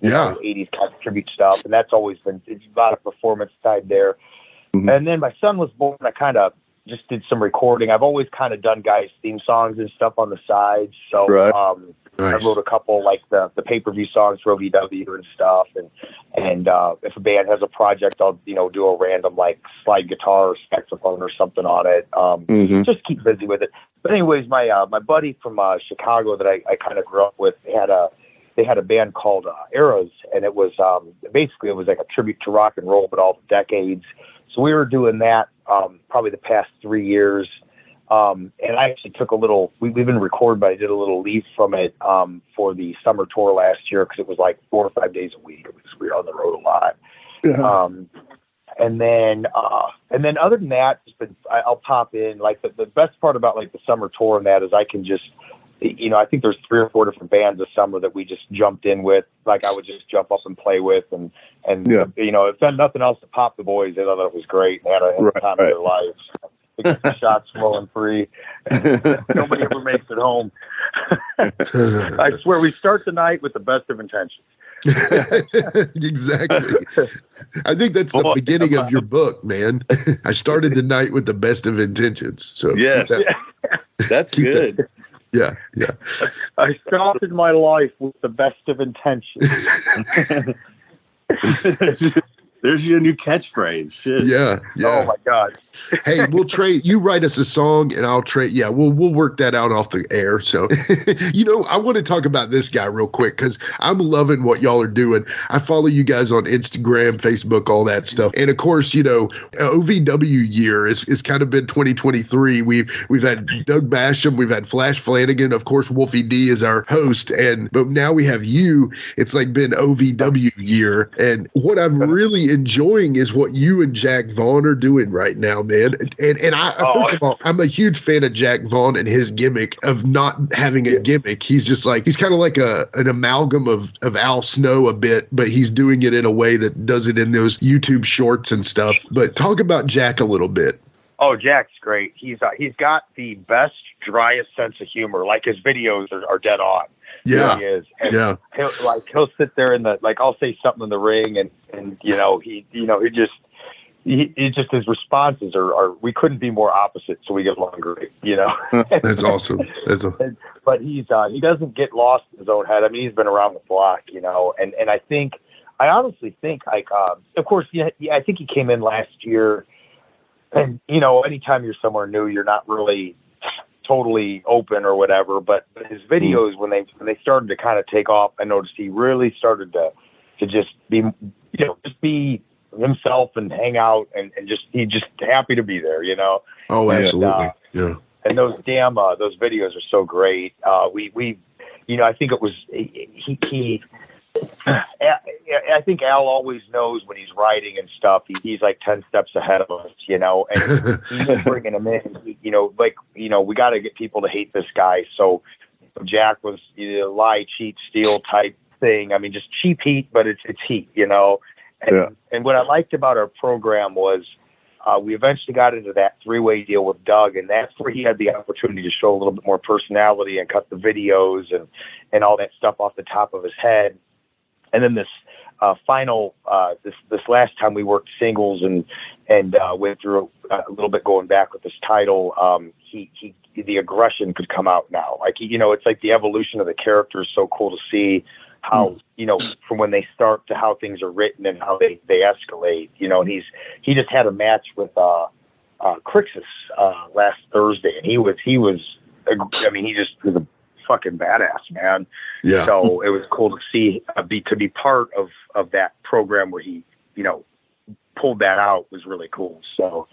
you know, 80s kind of tribute stuff, and that's always been, it's a lot of performance tied there. And then my son was born. I kind of just did some recording. I've always kind of done guys' theme songs and stuff on the side. So I wrote a couple like the pay-per-view songs for OVW and stuff. And if a band has a project, I'll, you know, do a random like slide guitar or saxophone or something on it. Just keep busy with it. But anyways, my buddy from Chicago that I kind of grew up with they had a band called Eras, and it was basically it was like a tribute to rock and roll, but all the decades. So we were doing that probably the past 3 years. And I actually took a little, we've been recording, but I did a little leave from it for the summer tour last year because it was like 4 or 5 days a week. We were on the road a lot. And then other than that, I'll pop in. Like the best part about like the summer tour and that is I can just, you know, I think there's 3 or 4 different bands this summer that we just jumped in with. Like I would just jump up and play with, and you know, if there's nothing else to pop the boys, they thought it was great. They had a time of their lives. The shots flowing free. Nobody ever makes it home. I swear, we start the night with the best of intentions. Exactly. I think that's the beginning of your book, man. I started the night with the best of intentions. So yes, that's good. That. Yeah. I started my life with the best of intentions. There's your new catchphrase. Shit. Yeah. Oh my God. Hey, we'll trade. You write us a song, and I'll trade. Yeah, we'll work that out off the air. So, you know, I want to talk about this guy real quick because I'm loving what y'all are doing. I follow you guys on Instagram, Facebook, all that stuff, and of course, you know, OVW year is kind of been 2023. We've had Doug Basham, we've had Flash Flanagan, of course, Wolfie D is our host, but now we have you. It's like been OVW year, and what I'm really enjoying is what you and Jack Vaughn are doing right now, man. And I first of all, I'm a huge fan of Jack Vaughn and his gimmick of not having a gimmick. He's just like, he's kind of like an amalgam of Al Snow a bit, but he's doing it in a way that does it in those YouTube shorts and stuff. But talk about Jack a little bit. Oh, Jack's great. He's got the best, driest sense of humor. Like his videos are dead on. Yeah, he is. And he'll sit there I'll say something in the ring, and he just his responses are we couldn't be more opposite, so we get along great. You know, that's awesome. But he doesn't get lost in his own head. I mean, he's been around the block, you know, and I honestly think like of course I think he came in last year, and you know, anytime you're somewhere new, you're not really totally open or whatever, but his videos when they started to kind of take off, I noticed he really started to just be, you know, just be himself and hang out and he's just happy to be there, you know. Oh, absolutely. And those those videos are so great. We you know, I think it was he I think Al always knows when he's writing and stuff. He's like 10 steps ahead of us, you know, and he's bringing him in. You know, like, you know, we got to get people to hate this guy. So Jack was, you know, lie, cheat, steal type thing. I mean, just cheap heat, but it's heat, you know. And what I liked about our program was we eventually got into that 3-way deal with Doug, and that's where he had the opportunity to show a little bit more personality and cut the videos and all that stuff off the top of his head. And then this final, this last time we worked singles and went through a little bit going back with this title, the aggression could come out now. Like, you know, it's like the evolution of the character is so cool to see how, you know, from when they start to how things are written and how they escalate, you know. And he just had a match with Crixus last Thursday, and he was I mean, he just was a fucking badass, man. Yeah. So it was cool to see to be part of that program where he, you know, pulled that out was really cool. So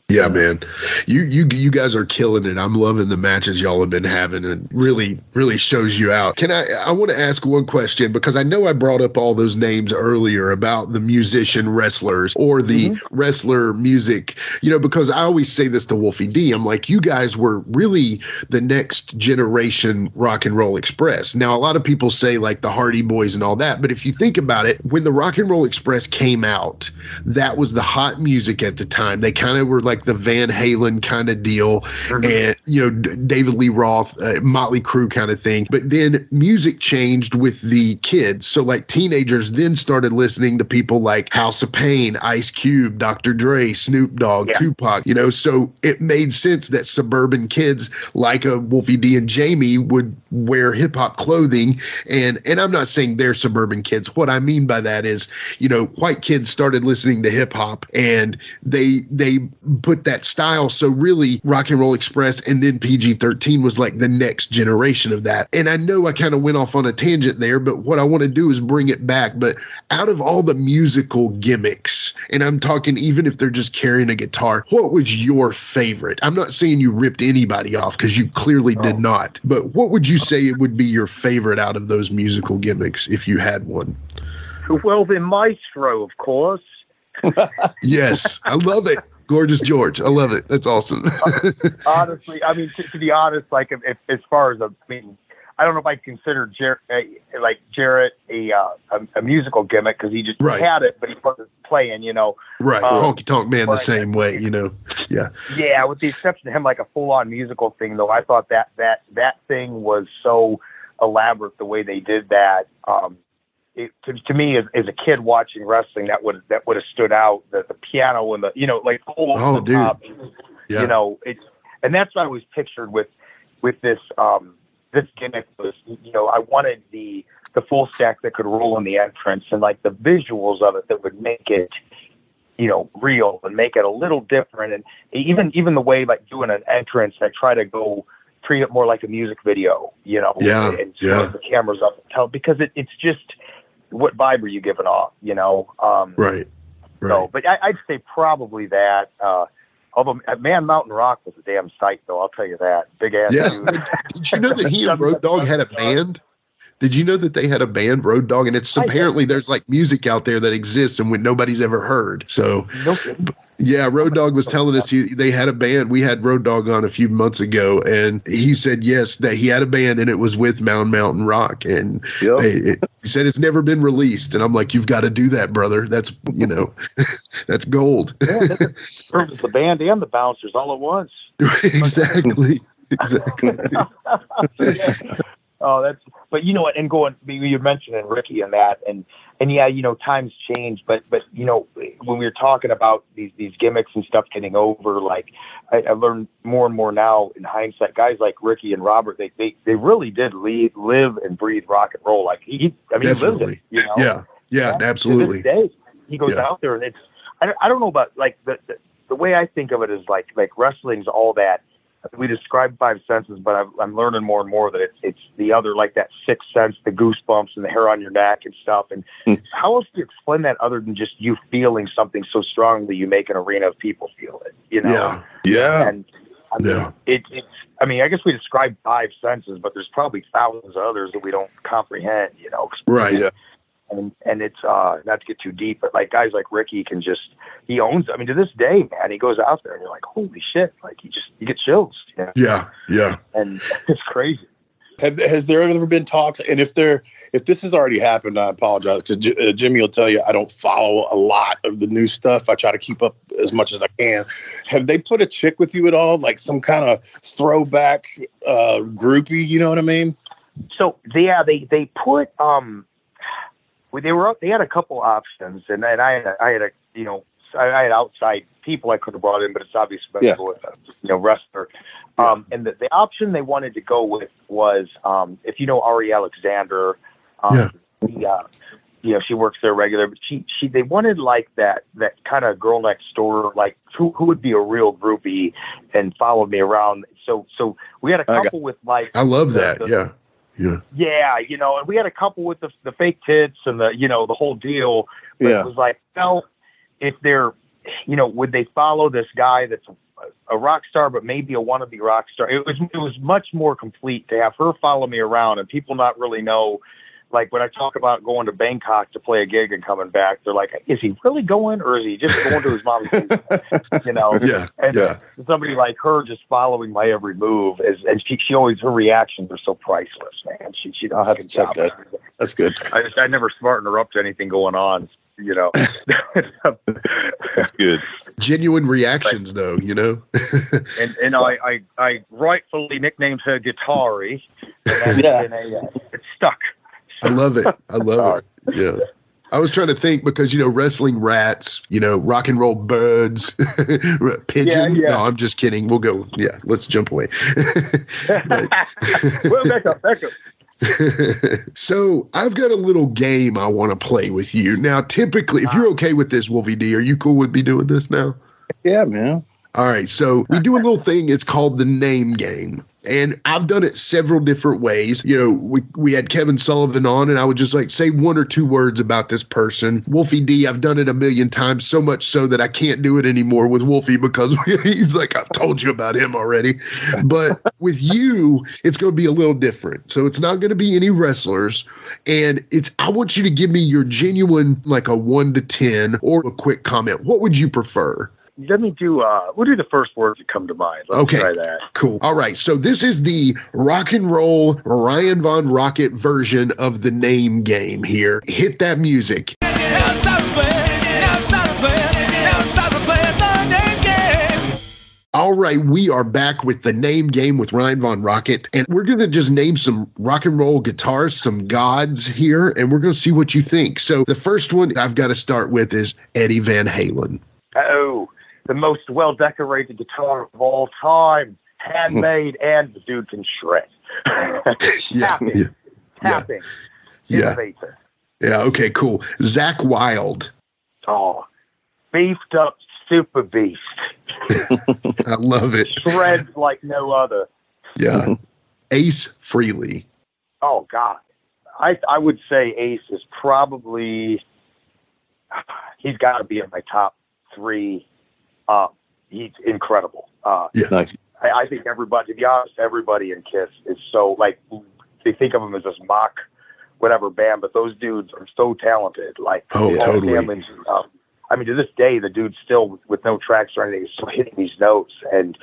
yeah, man, you guys are killing it. I'm loving the matches y'all have been having, and really shows you out. I want to ask one question, because I know I brought up all those names earlier about the musician wrestlers or the wrestler music, you know, because I always say this to Wolfie D. I'm like, you guys were really the next generation Rock and Roll Express. Now, a lot of people say like the Hardy Boys and all that, but if you think about it, when the Rock and Roll Express came out, that was the hot music at the time. They kind of were like like the Van Halen kind of deal, and David Lee Roth, Motley Crue kind of thing. But then music changed with the kids. So like teenagers then started listening to people like House of Pain, Ice Cube, Dr. Dre, Snoop Dogg, Tupac, so it made sense that suburban kids like a Wolfie D and Jamie would wear hip hop clothing. And I'm not saying they're suburban kids. What I mean by that is, white kids started listening to hip hop and they put that style. So really Rock and Roll Express and then PG-13 was like the next generation of that. And I know I kind of went off on a tangent there, but what I want to do is bring it back. But out of all the musical gimmicks, and I'm talking even if they're just carrying a guitar, what was your favorite? I'm not saying you ripped anybody off because you clearly did not, but what would you say it would be your favorite out of those musical gimmicks if you had one? Well, the maestro, of course. Yes, I love it. Gorgeous George. I love it. That's awesome. Honestly, I mean, to be honest, like if as far as I don't know if I consider Jarrett a musical gimmick because he just had it, but he wasn't playing, Right. Honky Tonk Man the same way, Yeah. Yeah, with the exception of him, like a full-on musical thing, though, I thought that thing was so elaborate the way they did that. To me, as a kid watching wrestling, that would have stood out. The piano and the like whole top, and that's what I always pictured with this this gimmick was, I wanted the full stack that could roll in the entrance and like the visuals of it that would make it, real and make it a little different. And even the way like doing an entrance, I try to treat it more like a music video, and the cameras up and tell, because it's just, what vibe are you giving off, Right. So, but I'd say probably that, although Man Mountain Rock was a damn sight, though, I'll tell you that. Big ass dude. Did you know that he and Road Dogg had a band? Did you know that they had a band, Road Dogg? And it's apparently there's like music out there that exists and nobody's ever heard. So, yeah, Road Dogg was telling us they had a band. We had Road Dogg on a few months ago, and he said, yes, that he had a band and it was with Mountain Rock. And he said it's never been released. And I'm like, you've got to do that, brother. That's, that's gold. Yeah, the band and the bouncers all at once. Exactly. Oh, but and you mentioned Ricky and that, and yeah, times change, but when we were talking about these gimmicks and stuff getting over, like I learned more and more now in hindsight, guys like Ricky and Robert, they really did live and breathe rock and roll. Like he lived it, Yeah, absolutely. To this day, he goes out there, and I don't know about like the way I think of it is like wrestling's all that. We describe five senses, but I'm learning more and more that it's the other, like that sixth sense, the goosebumps and the hair on your neck and stuff. And how else do you explain that other than just you feeling something so strongly you make an arena of people feel it, Yeah. And I guess we describe five senses, but there's probably thousands of others that we don't comprehend, Right. Yeah. And it's not to get too deep, but like guys like Ricky he owns it. I mean, to this day, man, he goes out there and you're like, holy shit, like you get chills. Yeah. And it's crazy. Has there ever been talks? And if this has already happened, I apologize. Jimmy will tell you I don't follow a lot of the new stuff. I try to keep up as much as I can. Have they put a chick with you at all? Like some kind of throwback groupie? You know what I mean? So yeah, they put they had a couple options, and I had outside people I could have brought in, but it's obviously better to go with a wrestler. And the option they wanted to go with was if you know Ari Alexander, she works there regular, but they wanted like that kind of girl next door, like who would be a real groupie and follow me around. So we had a couple with like I love that. Yeah, and we had a couple with the fake tits and the whole deal. But it was like, if they're, would they follow this guy that's a rock star, but maybe a wannabe rock star? It was much more complete to have her follow me around and people not really know. Like when I talk about going to Bangkok to play a gig and coming back, they're like, is he really going or is he just going to his mom's And somebody like her just following my every move and she always, her reactions are so priceless, man. She I'll have to check that. That's good. I never smarten her up to anything going on, That's good. genuine reactions, though, you know. and I rightfully nicknamed her Guitari. And it's stuck. I love it. I love it. Yeah. I was trying to think because, you know, wrestling rats, you know, rock and roll birds, pigeon. Yeah. No, I'm just kidding. We'll go. Yeah, let's jump away. Well, back up. So I've got a little game I want to play with you. Now, typically, if you're okay with this, Wolfie D, are you cool with me doing this now? Yeah, man. All right, so we do a little thing. It's called the name game. And I've done it several different ways. You know, we had Kevin Sullivan on, and I would just like say one or two words about this person. Wolfie D, I've done it a million times, so much so that I can't do it anymore with Wolfie because he's like, I've told you about him already. But with you, it's going to be a little different. So it's not going to be any wrestlers. And I want you to give me your genuine, like a 1 to 10 or a quick comment. What would you prefer? Let me do, we'll do the first words that come to mind. Let's try that. Cool. All right. So this is the rock and roll Ryan Von Rockit version of the name game here. Hit that music. All right, we are back with the name game with Ryan Von Rockit, and we're going to just name some rock and roll guitars, some gods here, and we're going to see what you think. So the first one I've got to start with is Eddie Van Halen. Oh, the most well-decorated guitar of all time, handmade, and the dude can shred. Tapping. Innovator. Yeah, okay, cool. Zakk Wylde. Oh, beefed up super beast. I love it. Shreds like no other. Yeah. Ace Frehley. Oh, God. I would say Ace is probably, he's got to be in my top 3. He's incredible. Nice. I think everybody, to be honest, everybody in Kiss is so, like, they think of him as this mock whatever band, but those dudes are so talented. Like, totally. I mean, to this day, the dude's still, with no tracks or anything, is still hitting these notes and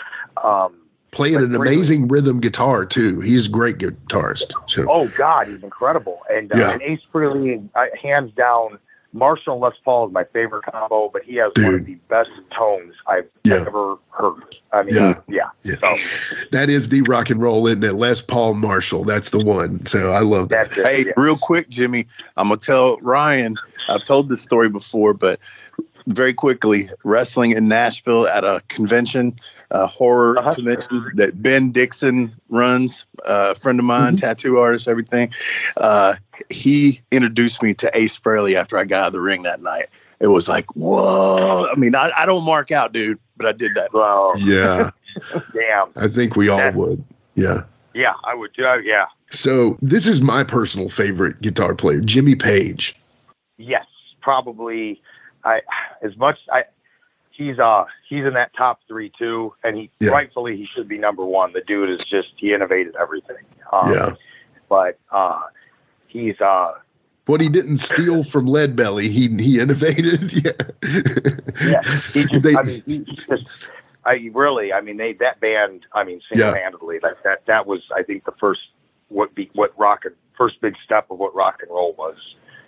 playing an amazing rhythm guitar too. He's a great guitarist. So. Oh God, he's incredible. And Ace Frehley, hands down, Marshall and Les Paul is my favorite combo, but he has one of the best tones I've ever heard. I mean, So that is the rock and roll, isn't it? Les Paul, Marshall. That's the one. So I love that. Hey, real quick, Jimmy, I'm going to tell Ryan, I've told this story before, but very quickly, wrestling in Nashville at a convention, a horror convention that Ben Dixon runs, a friend of mine, tattoo artist, everything. He introduced me to Ace Frehley after I got out of the ring that night. It was like, whoa. I mean, I don't mark out, dude, but I did that. Wow. Yeah. Damn. I think we all would. Yeah. Yeah, I would. Yeah. So this is my personal favorite guitar player, Jimmy Page. Yes, probably. He's in that top 3 too, and rightfully he should be number 1. The dude is just, he innovated everything. But he's what he didn't steal from Leadbelly, he innovated. That band, single-handedly, that was, I think, the first first big step of what rock and roll was.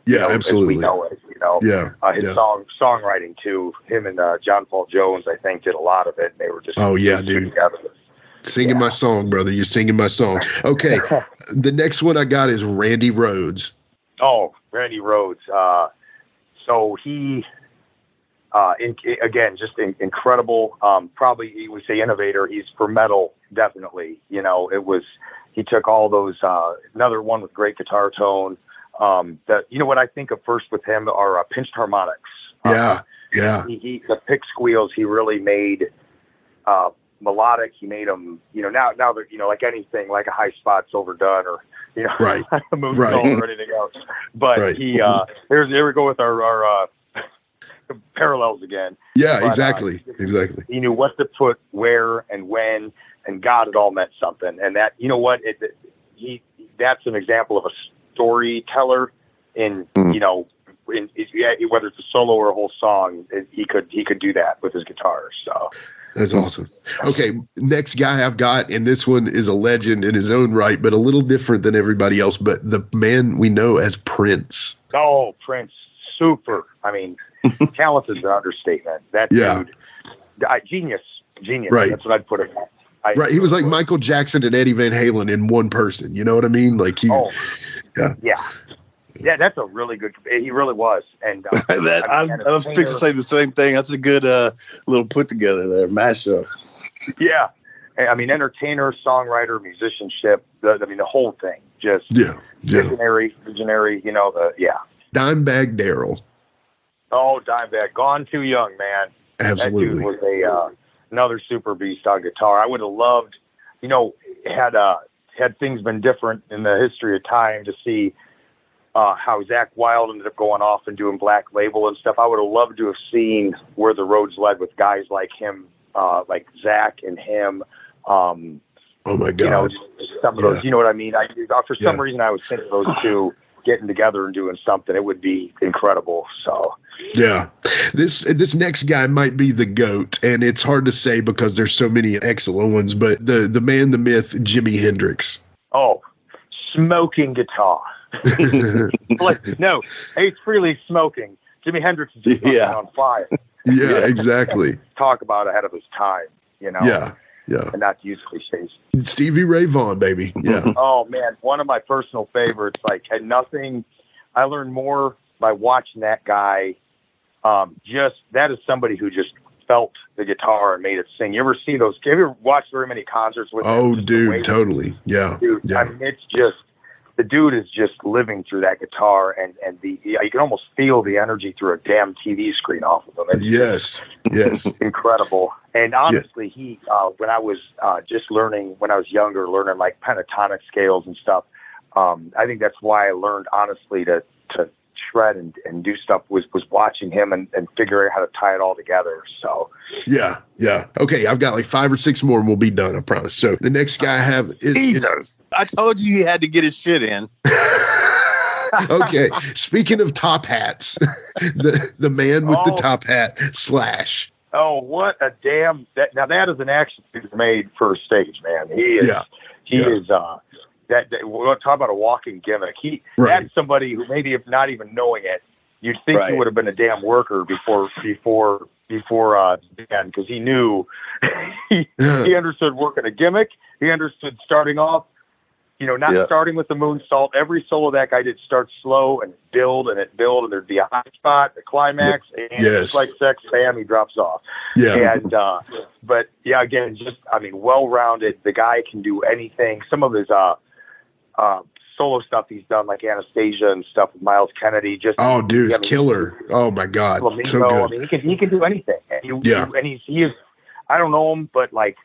Absolutely. As we know it, his songwriting too. Him and John Paul Jones, I think, did a lot of it. They were just dude. Together. Singing my song, brother. You're singing my song. Okay, the next one I got is Randy Rhoads. Oh, Randy Rhoads. So he, again, just incredible. Probably we say innovator. He's for metal, definitely. He took all those. Another one with great guitar tone. What I think of first with him are pinched harmonics. The pick squeals he really made melodic. He made them, now that, like anything, like a high spot's overdone or, a moon song ready to go. But here we go with our parallels again. Yeah, but, exactly. He knew what to put where and when, and God, it all meant something. And that, that's an example of a storyteller in whether it's a solo or a whole song, he could do that with his guitar. So that's awesome. Okay, next guy I've got, and this one is a legend in his own right, but a little different than everybody else, but the man we know as Prince. Oh, Prince, super. I mean, talented is an understatement. That dude, Genius. Right. That's what I'd put it at. Right. He was like Michael Jackson and Eddie Van Halen in one person. You know what I mean? Like he. Oh, yeah. Yeah, that's a really good. He really was. And I was fixing to say the same thing. That's a good little put together there, mashup. Yeah, I mean, entertainer, songwriter, musicianship. The whole thing. Just visionary. You know Dimebag Darrell. Oh, Dimebag, gone too young, man. Absolutely. That dude was another super beast on guitar. I would have loved, had things been different in the history of time, to see how Zakk Wylde ended up going off and doing Black Label and stuff. I would have loved to have seen where the roads led with guys like him, like Zakk and him. Oh my God! Some of those. You know what I mean? For some reason, I was thinking those two getting together and doing something. It would be incredible. So. Yeah, this next guy might be the GOAT, and it's hard to say because there's so many excellent ones. But the man, the myth, Jimi Hendrix. Oh, smoking guitar. No, Ace Frehley smoking. Jimi Hendrix is just on fire. Yeah, exactly. Talk about ahead of his time, Yeah. And not to use cliches. Stevie Ray Vaughan, baby. Yeah. Oh man, one of my personal favorites. Like, had nothing. I learned more by watching that guy. That is somebody who just felt the guitar and made it sing. You ever see those? Have you ever watched very many concerts with him? Oh, dude, totally. Yeah. Dude, yeah. I mean, it's just, the dude is just living through that guitar, and you can almost feel the energy through a damn TV screen off of him. It's yes. Incredible. And honestly, he, when I was just learning, when I was younger, learning like pentatonic scales and stuff, I think that's why I learned, honestly, to shred and do stuff was watching him and figuring out how to tie it all together. So yeah. Okay, I've got like 5 or 6 more and we'll be done, I promise. So the next guy I have is Jesus. I told you he had to get his shit in. Okay, speaking of top hats, the man with the top hat, Slash. Oh, what a damn! That is an action figure made for a stage, man. He is. We'll talk about a walking gimmick. That's somebody who, maybe if not even knowing it, you'd think he would have been a damn worker before Dan, because he knew he understood working a gimmick. He understood starting off, not starting with the moonsault. Every solo that guy did start slow and build, and there'd be a high spot, a climax, and just like sex, bam, he drops off. Yeah. And but again, just well-rounded. The guy can do anything. Some of his solo stuff he's done, like Anastasia and stuff with Miles Kennedy. It's killer. Oh my God, Flamingo, so good. He can do anything. And he is. I don't know him, but like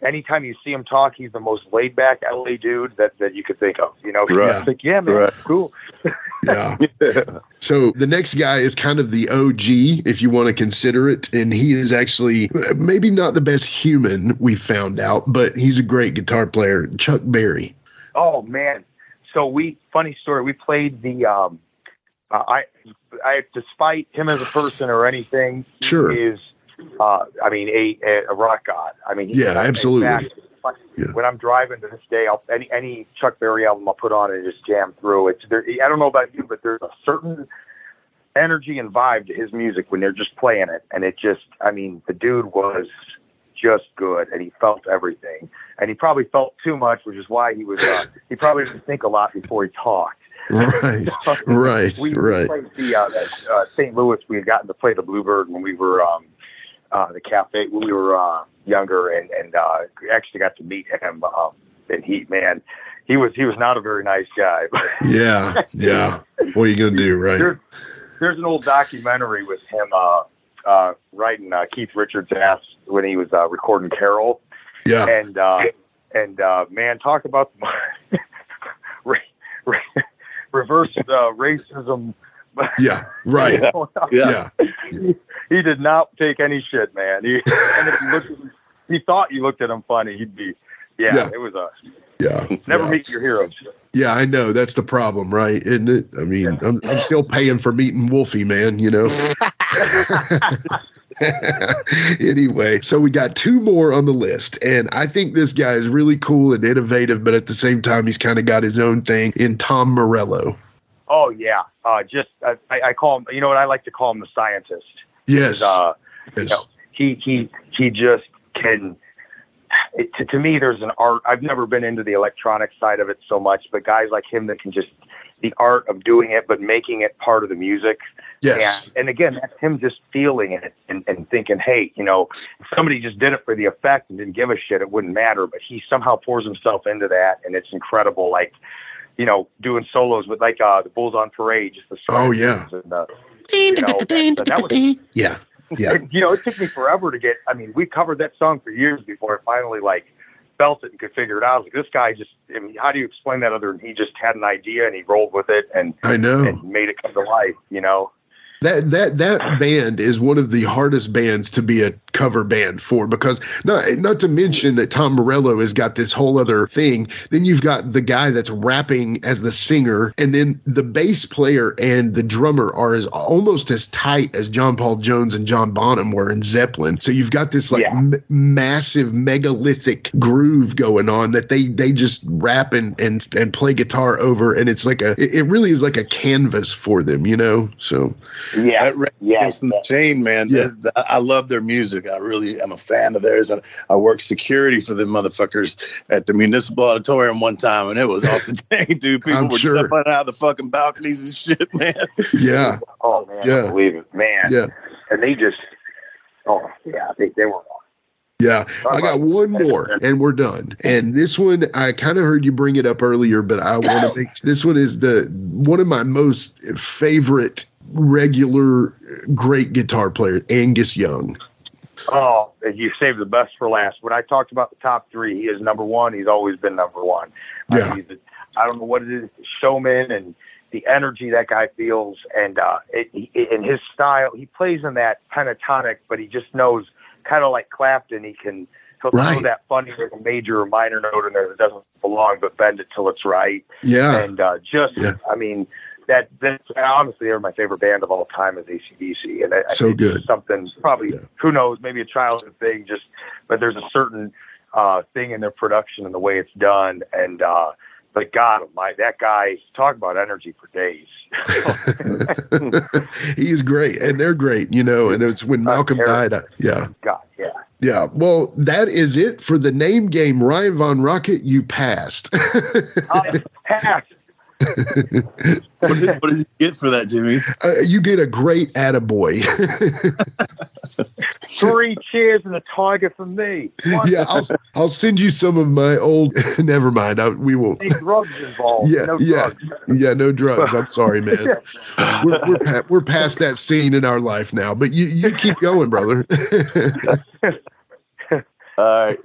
anytime you see him talk, he's the most laid back LA dude that you could think of. Like, yeah, man, cool. Yeah. So the next guy is kind of the OG, if you want to consider it, and he is actually maybe not the best human, we found out, but he's a great guitar player, Chuck Berry. Oh man. So funny story. We played the, I despite him as a person or anything, he is, a rock god. Absolutely. When I'm driving to this day, any Chuck Berry album I'll put on and just jam through. I don't know about you, but there's a certain energy and vibe to his music when they're just playing it. And it just, the dude was just good, and he felt everything, and he probably felt too much, which is why he was he probably didn't think a lot before he talked. Right. We played the St. Louis. We had gotten to play the Bluebird when we were the cafe when we were younger, and actually got to meet him, and he was not a very nice guy. Yeah What are you gonna do, right? There's an old documentary with him riding Keith Richards' ass when he was recording Carol. Yeah. And man, talk about reverse racism. Yeah. Right. Yeah. He did not take any shit, man. And if he thought you looked at him funny, he'd be. It was never meet your heroes. Yeah, I know. That's the problem, right? Isn't it? I'm still paying for meeting Wolfie, man, Anyway, so we got 2 more on the list, and I think this guy is really cool and innovative, but at the same time, he's kind of got his own thing in Tom Morello. Oh, yeah. I call him, I like to call him the scientist. Yes. he just can. To me, there's an art. I've never been into the electronic side of it so much, but guys like him that can just the art of doing it, but making it part of the music. Yes. And again, that's him just feeling it and thinking, hey, you know, if somebody just did it for the effect and didn't give a shit, it wouldn't matter. But he somehow pours himself into that, and it's incredible. Like, you know, doing solos with like the Bulls on Parade, just the yeah. and that was, Yeah. Yeah. you know, it took me forever to get. I mean, we covered that song for years before I finally like felt it and could figure it out. I was like, this guy just. I mean, how do you explain that other than he just had an idea and he rolled with it and I know and made it come to life. You know. That band is one of the hardest bands to be a cover band for, because not to mention that Tom Morello has got this whole other thing. Then you've got the guy that's rapping as the singer, and then the bass player and the drummer are almost as tight as John Paul Jones and John Bonham were in Zeppelin. So you've got this like massive megalithic groove going on that they just rap and play guitar over, and it's like it really is like a canvas for them, you know. So. Yeah, it's insane, man. Yeah. I love their music. I really am a fan of theirs. I worked security for them motherfuckers at the Municipal Auditorium one time, and it was off the chain, dude. People were jumping out of the fucking balconies and shit, man. Yeah. Oh man, yeah. I believe it, man. Yeah. And they just, they were. Yeah, I got one more and we're done. And this one, I kind of heard you bring it up earlier, but I want to make this one is one of my most favorite regular great guitar players, Angus Young. Oh, you saved the best for last. When I talked about the top three, he is number one. He's always been number one. Yeah. I don't know what it is, the showman and the energy that guy feels, and in his style, he plays in that pentatonic, but he just knows. Kind of like Clapton, he'll throw that funny little major or minor note in there that doesn't belong, but bend it till it's right. Yeah. And I mean, that's honestly, they're my favorite band of all time is AC/DC. And so good. Something probably, who knows, maybe a childhood thing, but there's a certain thing in their production and the way it's done. And, but God almighty, that guy, talk about energy for days. He's great, and they're great, you know. And it's when Malcolm died. God, yeah. Yeah. Well, that is it for the name game. Ryan Von Rockit, you passed. Passed. What does he get for that, Jimmy? You get a great attaboy. 3 cheers and a tiger from me. Yeah, I'll send you some of my old. Never mind. We won't. Any drugs involved? Yeah, no drugs. Yeah, no drugs. I'm sorry, man. We're past that scene in our life now. But you keep going, brother. All right.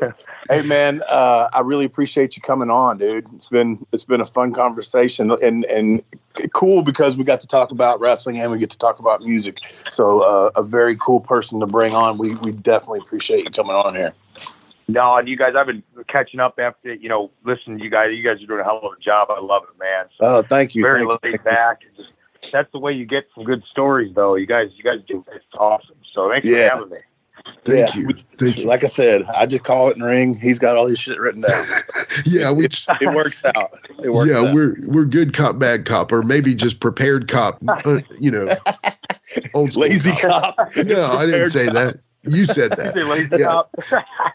Hey man, I really appreciate you coming on, dude. It's been a fun conversation and cool because we got to talk about wrestling and we get to talk about music. So a very cool person to bring on. We definitely appreciate you coming on here. No, and you guys, I've been catching up after, listen, you guys are doing a hell of a job. I love it, man. So thank you. Very laid back. That's the way you get some good stories though. You guys do. It's awesome. So thanks for having me. Thank you. Like I said, I just call it and ring. He's got all his shit written down. Yeah, it works out. We're good cop, bad cop, or maybe just prepared cop. Old school lazy cop. No, I didn't say that. You said that. Lazy cop.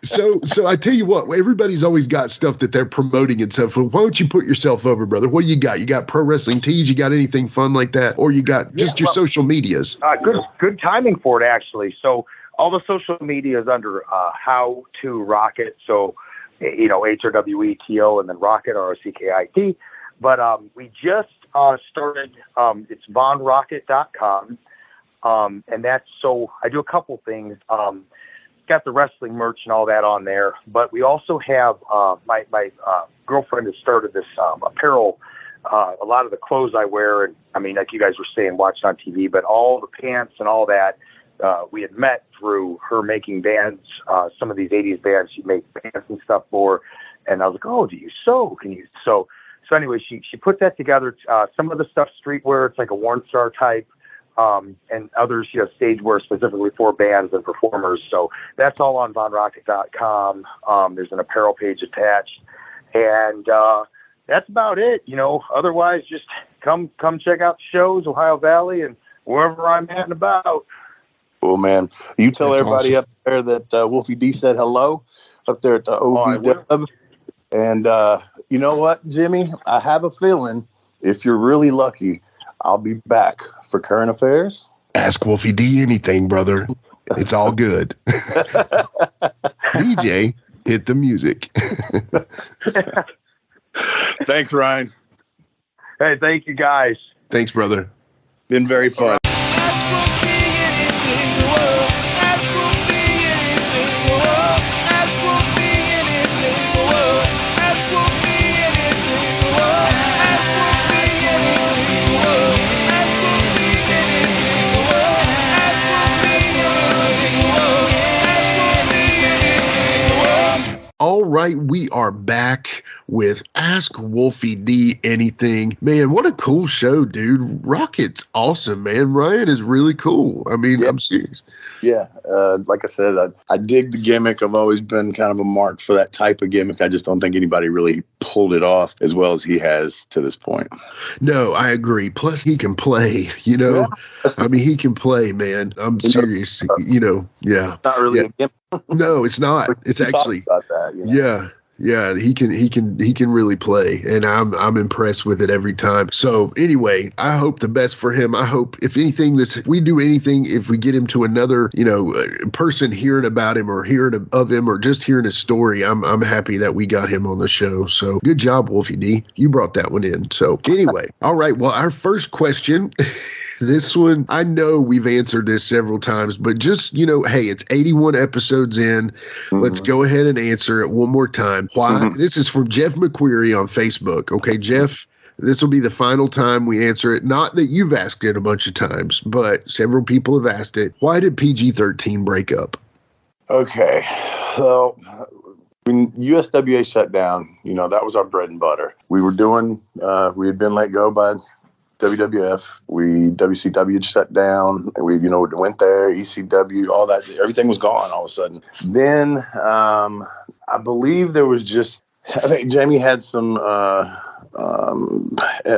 So I tell you what, everybody's always got stuff that they're promoting and stuff. Well, why don't you put yourself over, brother? What do you got? You got pro wrestling tees? You got anything fun like that? Or you got just your social medias? Good timing for it, actually. So all the social media is under How to Rockit. So, HRWETO and then Rockit, ROCKIT. But we just started, it's vonrockit.com. And that's, so I do a couple things. Got the wrestling merch and all that on there. But we also have, my girlfriend has started this apparel. A lot of the clothes I wear, and I mean, like you guys were saying, watched on TV, but all the pants and all that, we had met through her making bands, some of these 80s bands she'd make pants and stuff for. And I was like, oh, do you sew? Can you sew? So anyway, she put that together. Some of the stuff streetwear, it's like a Warren Star type, and others, stage wear specifically for bands and performers. So that's all on vonrockit.com. There's an apparel page attached, and that's about it. Otherwise, just come check out shows, Ohio Valley, and wherever I'm at and about. Cool, man. You tell That's everybody awesome. up there that Wolfie D said hello up there at the OV Dub. And you know what, Jimmy? I have a feeling if you're really lucky, I'll be back for current affairs. Ask Wolfie D anything, brother. It's all good. DJ, hit the music. Thanks, Ryan. Hey, thank you guys. Thanks, brother. Been very fun. All right, we are back with Ask Wolfie D Anything. Man, what a cool show, dude. Rockit's awesome, man. Ryan is really cool. I mean, I'm serious. Yeah, like I said, I dig the gimmick. I've always been kind of a mark for that type of gimmick. I just don't think anybody really pulled it off as well as he has to this point. No, I agree. Plus, he can play, you know. Yeah. I mean, he can play, man. I'm serious. You know, yeah. Not really a gimmick. No, it's not. It's actually about that, you know? Yeah, he can really play, and I'm impressed with it every time. So anyway, I hope the best for him. I hope if we do anything, if we get him to another, you know, person hearing about him or hearing of him or just hearing his story, I'm happy that we got him on the show. So good job, Wolfie D. You brought that one in. So anyway, all right. Well, our first question. This one, I know we've answered this several times, but just, you know, hey, it's 81 episodes in. Mm-hmm. Let's go ahead and answer it one more time. Why? Mm-hmm. This is from Jeff McQuarrie on Facebook. Okay, Jeff, this will be the final time we answer it. Not that you've asked it a bunch of times, but several people have asked it. Why did PG-13 break up? Okay. Well, when USWA shut down, you know, that was our bread and butter. We were doing, we had been let go by WWF. WCW had shut down. We, you know, went there, ECW, all that. Everything was gone all of a sudden. Then I believe there was just, I think Jamie had some, I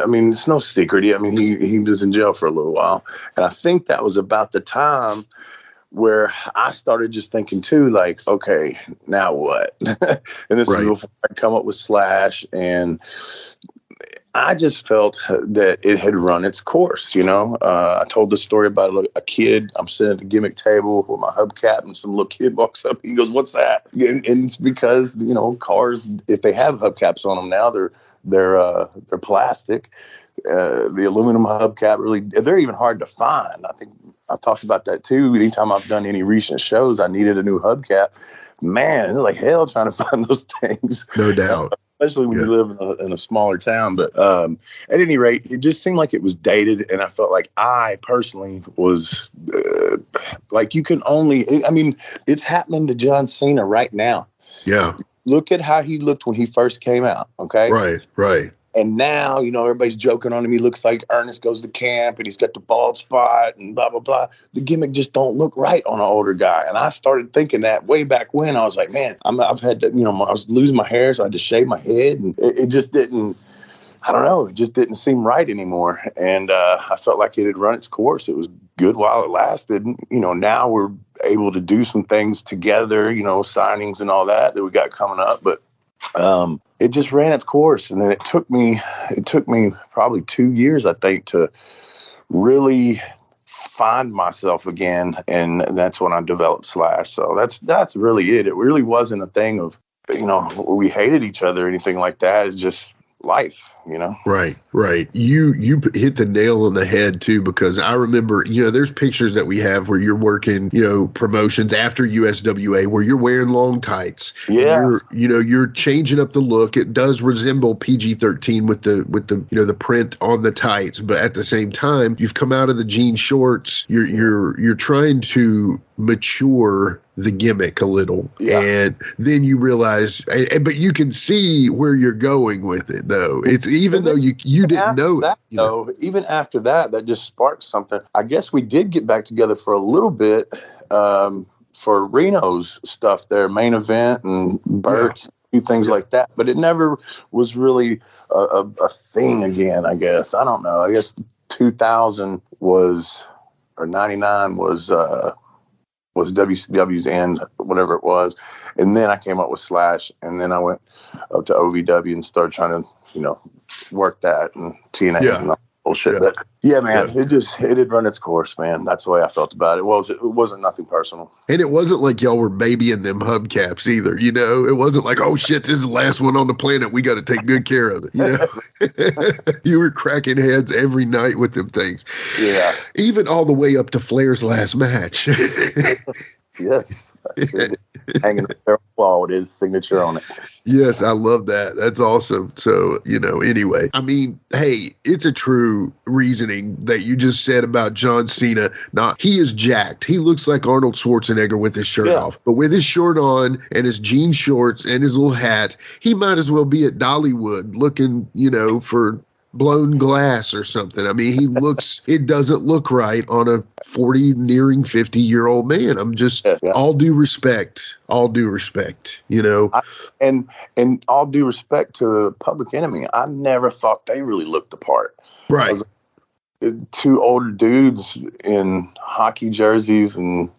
mean, it's no secret. I mean, he was in jail for a little while. And I think that was about the time where I started just thinking too, like, okay, now what? And this is before I come up with Slash, and I just felt that it had run its course, you know. I told the story about a kid. I'm sitting at the gimmick table with my hubcap, and some little kid walks up. He goes, "What's that?" And it's because, you know, cars, if they have hubcaps on them now, they're plastic. The aluminum hubcap, really, they're even hard to find. I think I've talked about that too. Anytime I've done any recent shows, I needed a new hubcap. Man, it's like hell trying to find those things. No doubt. Especially when you live in a smaller town. But at any rate, it just seemed like it was dated. And I felt like I personally was like, you can only, I mean, it's happening to John Cena right now. Yeah. Look at how he looked when he first came out. Okay. Right. And now, you know, everybody's joking on him. He looks like Ernest Goes to Camp, and he's got the bald spot and blah, blah, blah. The gimmick just don't look right on an older guy. And I started thinking that way back when. I was like, man, I've had to, you know, I was losing my hair, so I had to shave my head. And it just didn't, I don't know, it just didn't seem right anymore. And I felt like it had run its course. It was good while it lasted. You know, now we're able to do some things together, you know, signings and all that we got coming up. But it just ran its course. And then it took me probably 2 years, I think, to really find myself again. And that's when I developed Slash. So that's really it. It really wasn't a thing of, you know, we hated each other or anything like that. It's just life, you know? Right. You hit the nail on the head too, because I remember, you know, there's pictures that we have where you're working, you know, promotions after USWA where you're wearing long tights. Yeah. You're changing up the look. It does resemble PG-13 with the, you know, the print on the tights, but at the same time, you've come out of the jean shorts. You're trying to mature the gimmick a little. Yeah. And then you realize, but you can see where you're going with it though. It's even though you didn't know that, it. Though, even after that just sparked something. I guess we did get back together for a little bit for Reno's stuff there, main event and Byrd, things like that. But it never was really a thing again, I guess. I don't know. I guess 2000 was, or 99 was was WCW's end, whatever it was. And then I came up with Slash, and then I went up to OVW and started trying to, work that and TNA and all that bullshit. Yeah. But yeah, man, it did run its course, man. That's the way I felt about it. It wasn't nothing personal. And it wasn't like y'all were babying them hubcaps either, It wasn't like, oh shit, this is the last one on the planet. We got to take good care of it, You were cracking heads every night with them things. Yeah. Even all the way up to Flair's last match. Yes. Hanging on the wall with his signature on it. Yes, I love that. That's awesome. So, anyway, I mean, hey, it's a true reasoning that you just said about John Cena. He is jacked. He looks like Arnold Schwarzenegger with his shirt off. But with his shirt on and his jean shorts and his little hat, he might as well be at Dollywood looking, for blown glass or something. I mean, it doesn't look right on a 40 nearing 50-year-old man. I'm just all due respect, and all due respect to Public Enemy. I never thought they really looked the part. Right. Two older dudes in hockey jerseys and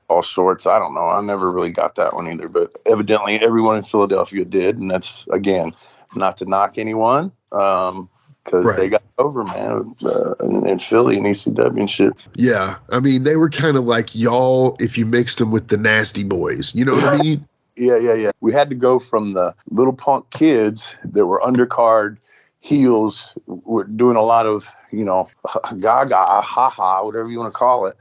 all shorts. I don't know. I never really got that one either, but evidently everyone in Philadelphia did. And that's, again, not to knock anyone. Because they got over, man, in Philly and ECW and shit. Yeah, I mean, they were kind of like y'all if you mixed them with the Nasty Boys. You know what I mean? Yeah. We had to go from the little punk kids that were undercard heels, were doing a lot of, gaga, ha-ha, whatever you want to call it,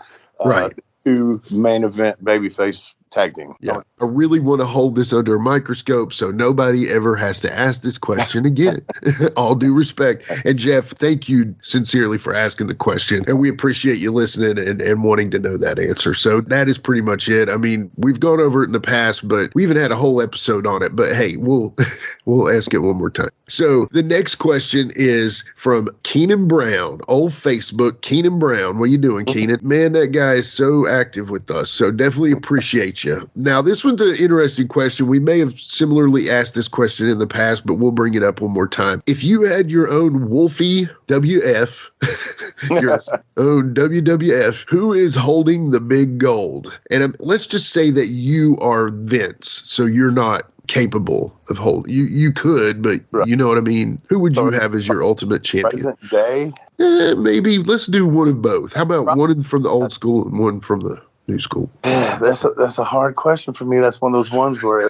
to main event babyface tag team. Yeah. I really want to hold this under a microscope so nobody ever has to ask this question again. All due respect. And Jeff, thank you sincerely for asking the question. And we appreciate you listening and wanting to know that answer. So that is pretty much it. I mean, we've gone over it in the past, but we even had a whole episode on it. But hey, we'll ask it one more time. So the next question is from Keenan Brown, old Facebook. Keenan Brown, what you doing, Keenan? Man, that guy is so active with us. So definitely appreciate you. Now, this one's an interesting question. We may have similarly asked this question in the past, but we'll bring it up one more time. If you had your own Wolfie WF, your own WWF, who is holding the big gold? And let's just say that you are Vince, so you're not capable of holding. You could, but you know what I mean? Who would you have as your ultimate champion? Present day? Maybe. Let's do one of both. How about one from the old school and one from the new school? That's a hard question for me. That's one of those ones where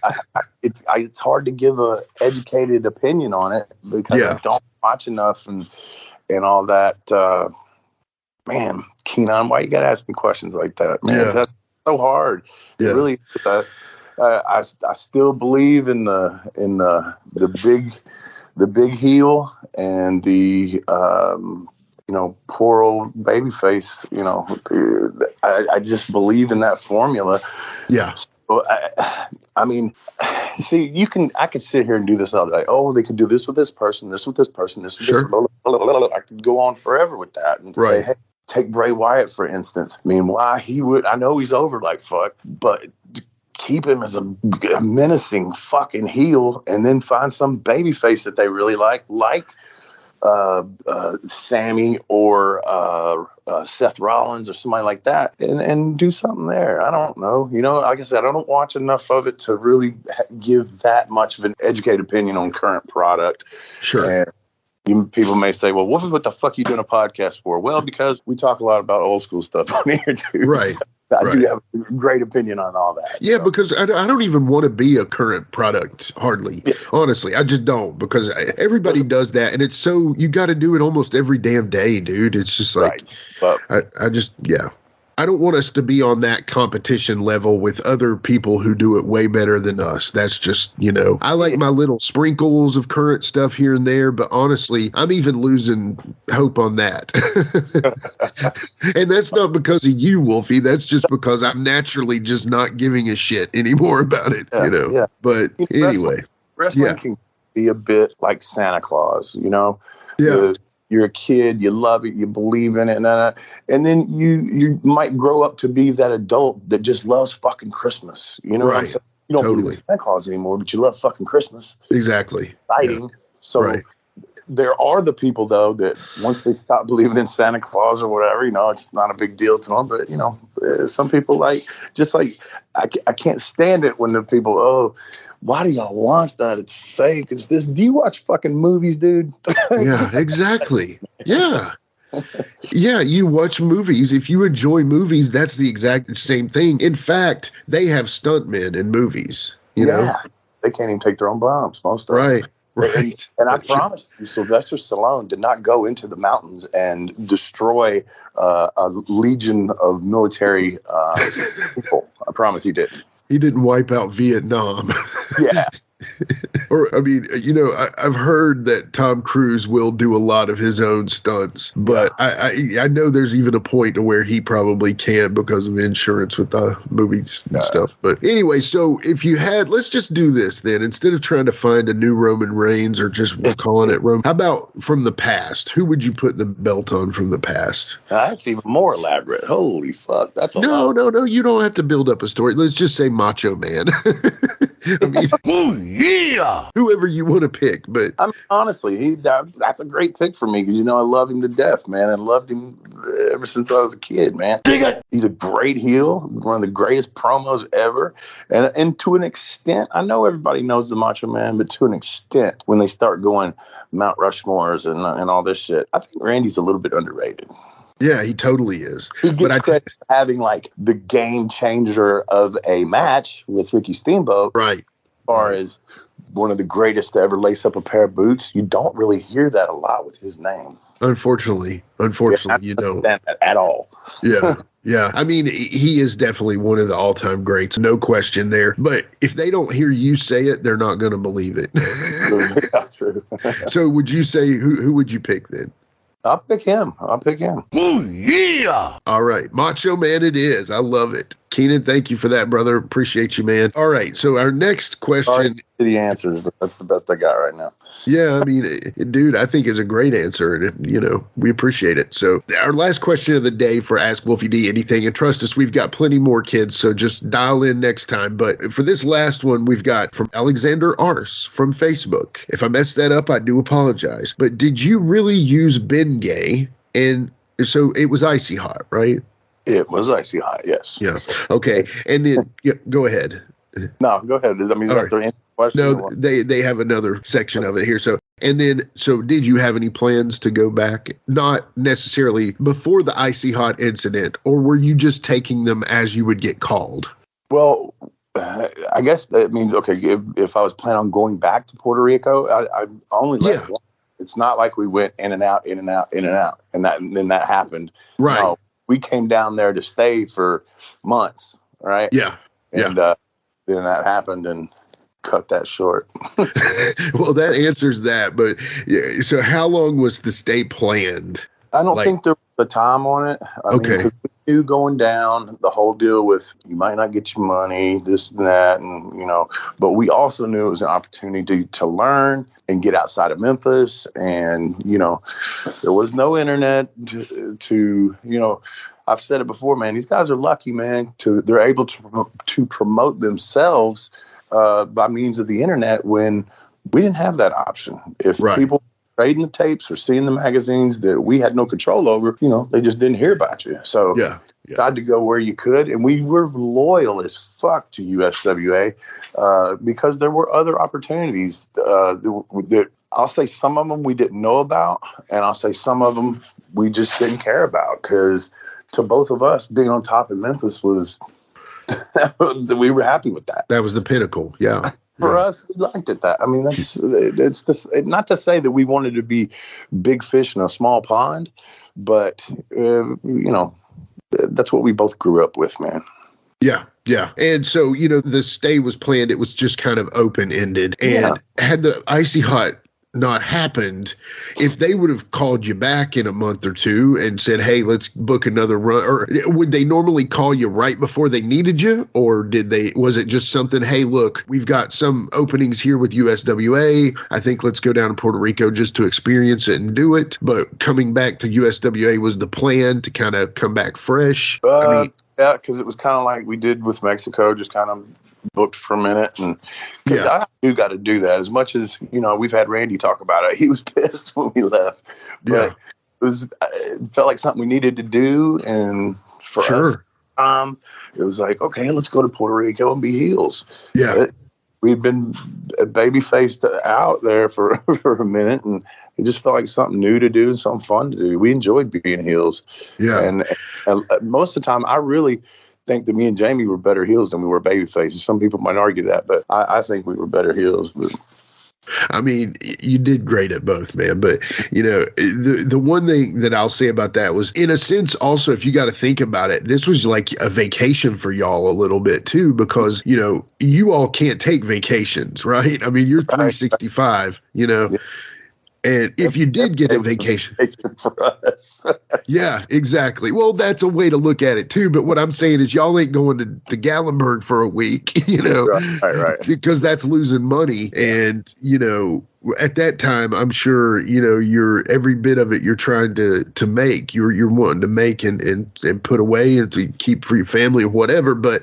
it's hard to give a educated opinion on it because I don't watch enough and all that. Man, Keenan, why you gotta ask me questions like that? Man, that's so hard. Yeah. It really, I still believe in the big heel and the poor old baby face, I just believe in that formula. Yeah. So, I mean, see, I could sit here and do this all day. Oh, they could do this with this person, this with this person, this with this. Blah, blah, blah, blah. I could go on forever with that and say, hey, take Bray Wyatt, for instance. I mean, why he would, I know he's over like fuck, but keep him as a menacing fucking heel and then find some baby face that they really like Sammy or Seth Rollins or somebody like that and do something there. I don't know. Like I said, I don't watch enough of it to really give that much of an educated opinion on current product. Sure. And people may say, well, what the fuck are you doing a podcast for? Well, because we talk a lot about old school stuff on here too. Right. So I do have a great opinion on all that. Yeah, because I don't even want to be a current product, hardly. Yeah. Honestly, I just don't, because everybody does that, and it's so, you got to do it almost every damn day, dude. It's just like, I don't want us to be on that competition level with other people who do it way better than us. That's just, I like my little sprinkles of current stuff here and there, but honestly, I'm even losing hope on that. And that's not because of you, Wolfie. That's just because I'm naturally just not giving a shit anymore about it, Yeah. But anyway. Wrestling can be a bit like Santa Claus, Yeah. You're a kid, you love it, you believe in it, and then you might grow up to be that adult that just loves fucking Christmas. You know what I'm saying? You don't believe in Santa Claus anymore, but you love fucking Christmas. Exactly. Exciting. Yeah. So there are the people, though, that once they stop believing in Santa Claus or whatever, it's not a big deal to them, but, Some people like I can't stand it when the people, oh, why do y'all want that? It's fake. It's this. Do you watch fucking movies, dude? Yeah, exactly. Yeah. Yeah, you watch movies. If you enjoy movies, that's the exact same thing. In fact, they have stuntmen in movies. You know, they can't even take their own bombs. Most of them. Right. And I promise you, Sylvester Stallone did not go into the mountains and destroy a legion of military people. I promise he didn't. He didn't wipe out Vietnam. Yeah. Or, I mean, you know, I've heard that Tom Cruise will do a lot of his own stunts, but I know there's even a point to where he probably can't because of insurance with the movies and stuff. But anyway, so if you had, let's just do this then. Instead of trying to find a new Roman Reigns or just calling it Roman, how about from the past? Who would you put the belt on from the past? That's even more elaborate. Holy fuck. That's a No, lot. no. You don't have to build up a story. Let's just say Macho Man. I mean, Oh, yeah. whoever you want to pick, but I mean, honestly, that's a great pick for me because, you know, I love him to death, man. I loved him ever since I was a kid, man. He's a great heel, one of the greatest promos ever. And to an extent, I know everybody knows the Macho Man, but to an extent, when they start going Mount Rushmores and all this shit, I think Randy's a little bit underrated. yeah, he totally is. He gets credit for having like the game changer of a match with Ricky Steamboat. Right. As far as one of the greatest to ever lace up a pair of boots, you don't really hear that a lot with his name. Unfortunately, you don't. At all. Yeah. Yeah. I mean, he is definitely one of the all-time greats. No question there. But if they don't hear you say it, they're not going to believe it. Yeah, true. So would you say, who would you pick then? I'll pick him. Oh, yeah. All right. Macho Man it is. I love it. Keenan, thank you for that, brother. Appreciate you, man. All right. So our next question. Sorry for the answers, but that's the best I got right now. Yeah, I mean, dude, I think is a great answer, and you know, we appreciate it. So, our last question of the day for Ask Wolfie D Anything, and trust us, we've got plenty more, kids. So just dial in next time. But for this last one, we've got from Alexander Ars from Facebook. If I messed that up, I do apologize. But did you really use Bengay? And so it was icy hot, right? It was icy hot. Yes. Yeah. Okay. And then go ahead. No, go ahead. I mean, is that the question? No, they have another section of it here. So, and then, so did you have any plans to go back? Not necessarily before the icy hot incident, or were you just taking them as you would get called? Well, I guess that means, okay, if I was planning on going back to Puerto Rico, I only left one. It's not like we went in and out, and then that happened. Right. No, we came down there to stay for months, right? Yeah. And then that happened and cut that short. Well, that answers that. But yeah, so how long was the stay planned? I don't think there was a time on it. I mean, 'cause we knew going down, the whole deal with you might not get your money, this and that, and you know, but we also knew it was an opportunity to learn and get outside of Memphis. And, you know, there was no internet to you know, I've said it before, man, these guys are lucky, man, they're able to promote themselves by means of the internet when we didn't have that option. If people trading the tapes or seeing the magazines that we had no control over, you know, they just didn't hear about you. So tried to go where you could. And we were loyal as fuck to USWA because there were other opportunities that I'll say some of them we didn't know about. And I'll say some of them we just didn't care about because to both of us, being on top in Memphis was, we were happy with that. That was the pinnacle. Yeah. For us, we liked it. That I mean, it's not to say that we wanted to be big fish in a small pond, but you know, that's what we both grew up with, man. Yeah, yeah. And so, you know, the stay was planned. It was just kind of open-ended. And had the icy hot not happened, if they would have called you back in a month or two and said, hey, let's book another run, or would they normally call you right before they needed you? Or was it just something, hey, look, we've got some openings here with USWA. I think let's go down to Puerto Rico just to experience it and do it. But coming back to USWA was the plan to kind of come back fresh. Yeah, because it was kind of like we did with Mexico, just kind of booked for a minute. And I do got to do that. As much as, you know, we've had Randy talk about it. He was pissed when we left. But it felt like something we needed to do. And for us, time, it was like, okay, let's go to Puerto Rico and be heels. Yeah. We'd been baby faced out there for a minute, and it just felt like something new to do and something fun to do. We enjoyed being heels. Yeah. And most of the time, I really think that me and Jamie were better heels than we were baby faces. Some people might argue that, but I think we were better heels. But I mean, you did great at both, man. But, you know, the one thing that I'll say about that was, in a sense, also, if you got to think about it, this was like a vacation for y'all a little bit, too, because, you know, you all can't take vacations, right? I mean, you're 365, you know. Yeah. And if you did get a vacation for us. Yeah, exactly. Well, that's a way to look at it too. But what I'm saying is y'all ain't going to Gatlinburg for a week, you know, right. Because that's losing money. And, you know, at that time, I'm sure, you know, you're every bit of it you're trying to make, you're wanting to make and put away and to keep for your family or whatever. But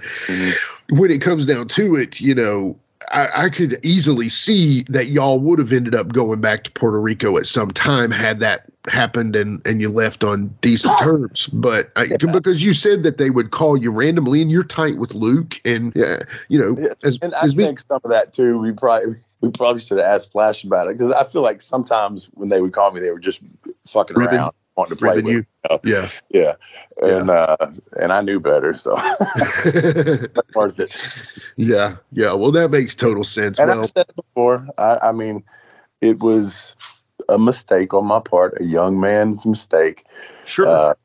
when it comes down to it, you know, I could easily see that y'all would have ended up going back to Puerto Rico at some time had that happened and you left on decent terms. But because you said that they would call you randomly and you're tight with Luke and, you know. And I think some of that, too, we probably should have asked Flash about it, because I feel like sometimes when they would call me, they were just fucking around. Wanting to play with you. Yeah. And I knew better, so that's worth it. Yeah. Well, that makes total sense. And I've said it before. I mean, it was a mistake on my part, a young man's mistake. Sure.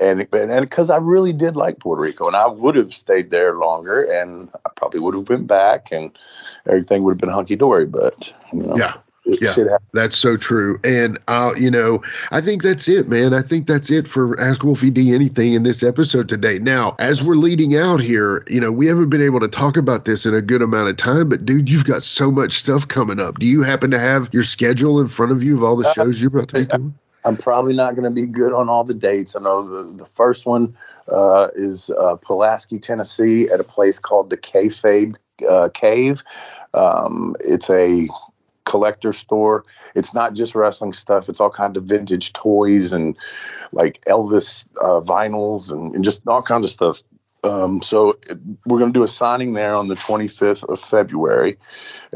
And because I really did like Puerto Rico, and I would have stayed there longer, and I probably would have went back, and everything would have been hunky dory. But you know. Yeah. That's so true. And, you know, I think that's it, man. I think that's it for Ask Wolfie D Anything in this episode today. Now, as we're leading out here, you know, we haven't been able to talk about this in a good amount of time, but dude, you've got so much stuff coming up. Do you happen to have your schedule in front of you of all the shows you're about to be doing? I'm probably not going to be good on all the dates. I know the first one is Pulaski, Tennessee, at a place called the Kayfabe Cave. It's a collector store. It's not just wrestling stuff. It's all kinds of vintage toys and like Elvis vinyls and just all kinds of stuff. So we're going to do a signing there on the 25th of February.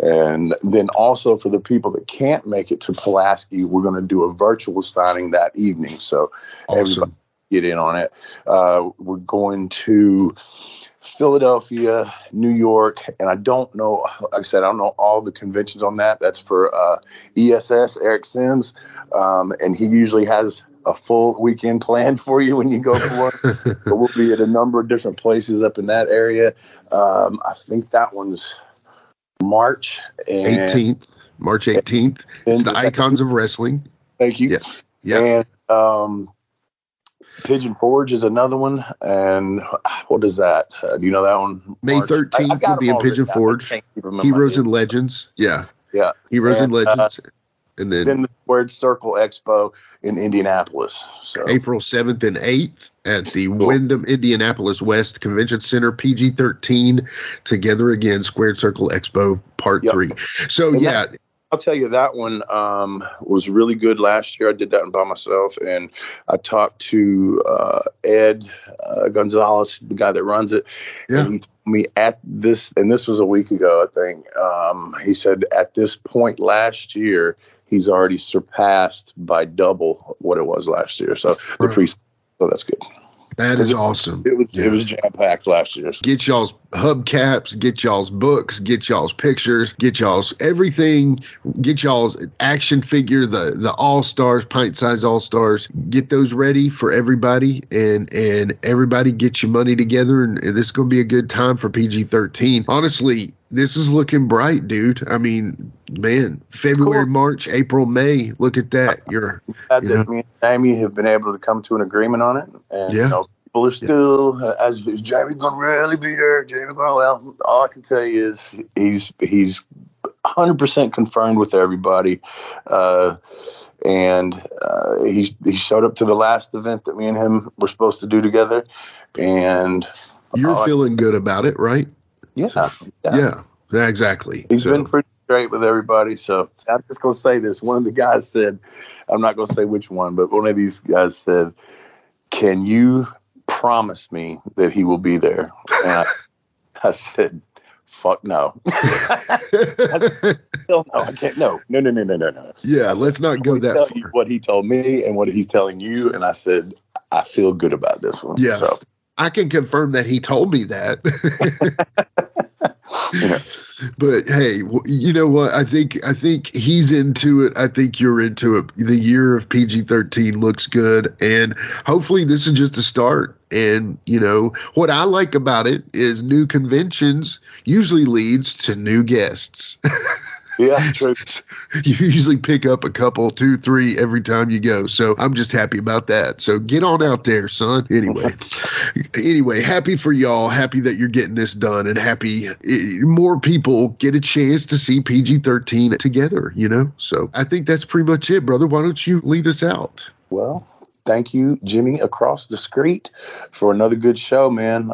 And then also for the people that can't make it to Pulaski, we're going to do a virtual signing that evening. So everybody get in on it. We're going to Philadelphia, New York, and I don't know, like I said, I don't know all the conventions on that. That's for ESS, Eric Sims, and he usually has a full weekend planned for you when you go for one. But we'll be at a number of different places up in that area. I think that one's March 18th. March 18th. It's the Icons of Wrestling. Thank you. Yes. Yeah. And Pigeon Forge is another one. And what is that? Do you know that one? May 13th will be in Pigeon Forge. Heroes and Legends. Yeah. Heroes and Legends. And then the Squared Circle Expo in Indianapolis. So April 7th and 8th at the Wyndham Indianapolis West Convention Center, PG-13, Together Again, Squared Circle Expo Part 3. So, I'll tell you, that one was really good last year. I did that one by myself, and I talked to Ed Gonzalez, the guy that runs it. Yeah. And he told me at this, and this was a week ago, I think, he said at this point last year, he's already surpassed by double what it was last year. So so that's good. That is awesome. It was jam-packed last year. Get y'all's hubcaps, get y'all's books, get y'all's pictures, get y'all's everything, get y'all's action figure, the All-Stars, pint-size All-Stars. Get those ready for everybody, and everybody get your money together, and this is going to be a good time for PG-13. Honestly, this is looking bright, dude. I mean, man, February, March, April, May. Look at that. Me and Jamie have been able to come to an agreement on it. And, you know, people are still, is Jamie going to really be there? Well, all I can tell you is he's 100% confirmed with everybody. And he showed up to the last event that me and him were supposed to do together. And you're feeling good about it, right? Yeah, exactly. He's been pretty straight with everybody. So I'm just going to say this. One of the guys said, I'm not going to say which one, but one of these guys said, can you promise me that he will be there. And I said, fuck no. No, I can't. No. Yeah, let's not go that far. What he told me and what he's telling you. And I said, I feel good about this one. Yeah. So I can confirm that he told me that. But hey, you know what? I think he's into it. I think you're into it. The year of PG-13 looks good, and hopefully this is just a start. And you know what I like about it is new conventions usually leads to new guests. Yeah, true. You usually pick up a couple, 2, 3 every time you go. So I'm just happy about that. So get on out there, son. Anyway, happy for y'all. Happy that you're getting this done, and happy more people get a chance to see PG-13 together, you know? So I think that's pretty much it, brother. Why don't you lead us out? Well, thank you, Jimmy, across the street, for another good show, man.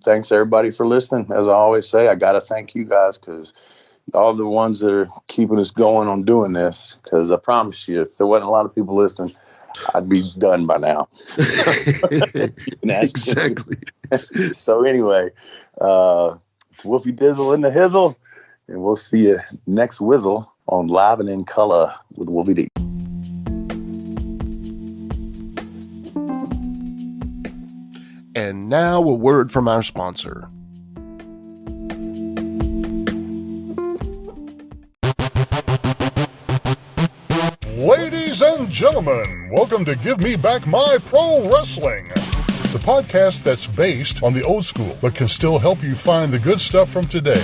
Thanks, everybody, for listening. As I always say, I got to thank you guys, because all the ones that are keeping us going on doing this, because I promise you, if there wasn't a lot of people listening, I'd be done by now. Exactly. So anyway, it's Wolfie Dizzle in the Hizzle, and we'll see you next Whizzle on Live and in Color with Wolfie D. And now a word from our sponsor. Ladies and gentlemen, welcome to Give Me Back My Pro Wrestling, the podcast that's based on the old school but can still help you find the good stuff from today.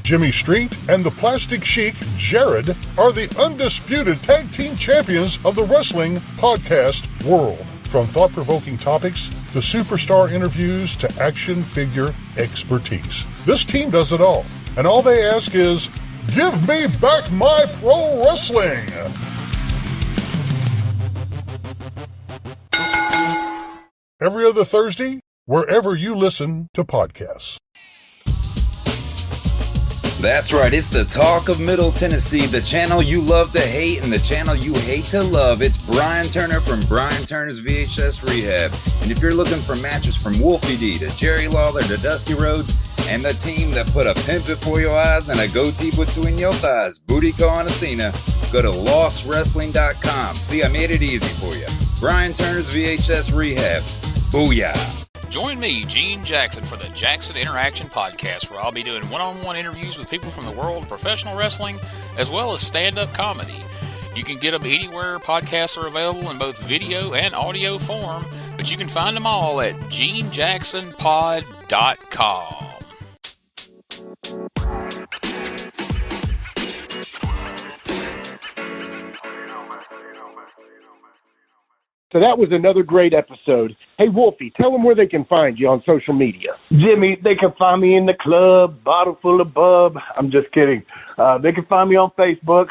Jimmy Street and the Plastic Chic, Jared, are the undisputed tag team champions of the wrestling podcast world. From thought-provoking topics to superstar interviews to action figure expertise. This team does it all, and all they ask is, give me back my pro wrestling! Every other Thursday, wherever you listen to podcasts. That's right, it's the talk of Middle Tennessee, the channel you love to hate and the channel you hate to love. It's Brian Turner from Brian Turner's VHS Rehab. And if you're looking for matches from Wolfie D to Jerry Lawler to Dusty Rhodes and the team that put a pimp before your eyes and a goatee between your thighs, Booty Call and Athena, go to lostwrestling.com. See, I made it easy for you. Brian Turner's VHS Rehab. Booyah. Join me, Gene Jackson, for the Jackson Interaction Podcast, where I'll be doing one-on-one interviews with people from the world of professional wrestling, as well as stand-up comedy. You can get them anywhere podcasts are available in both video and audio form, but you can find them all at genejacksonpod.com. So that was another great episode. Hey, Wolfie, tell them where they can find you on social media. Jimmy, they can find me in the club, bottle full of bub. I'm just kidding. They can find me on Facebook.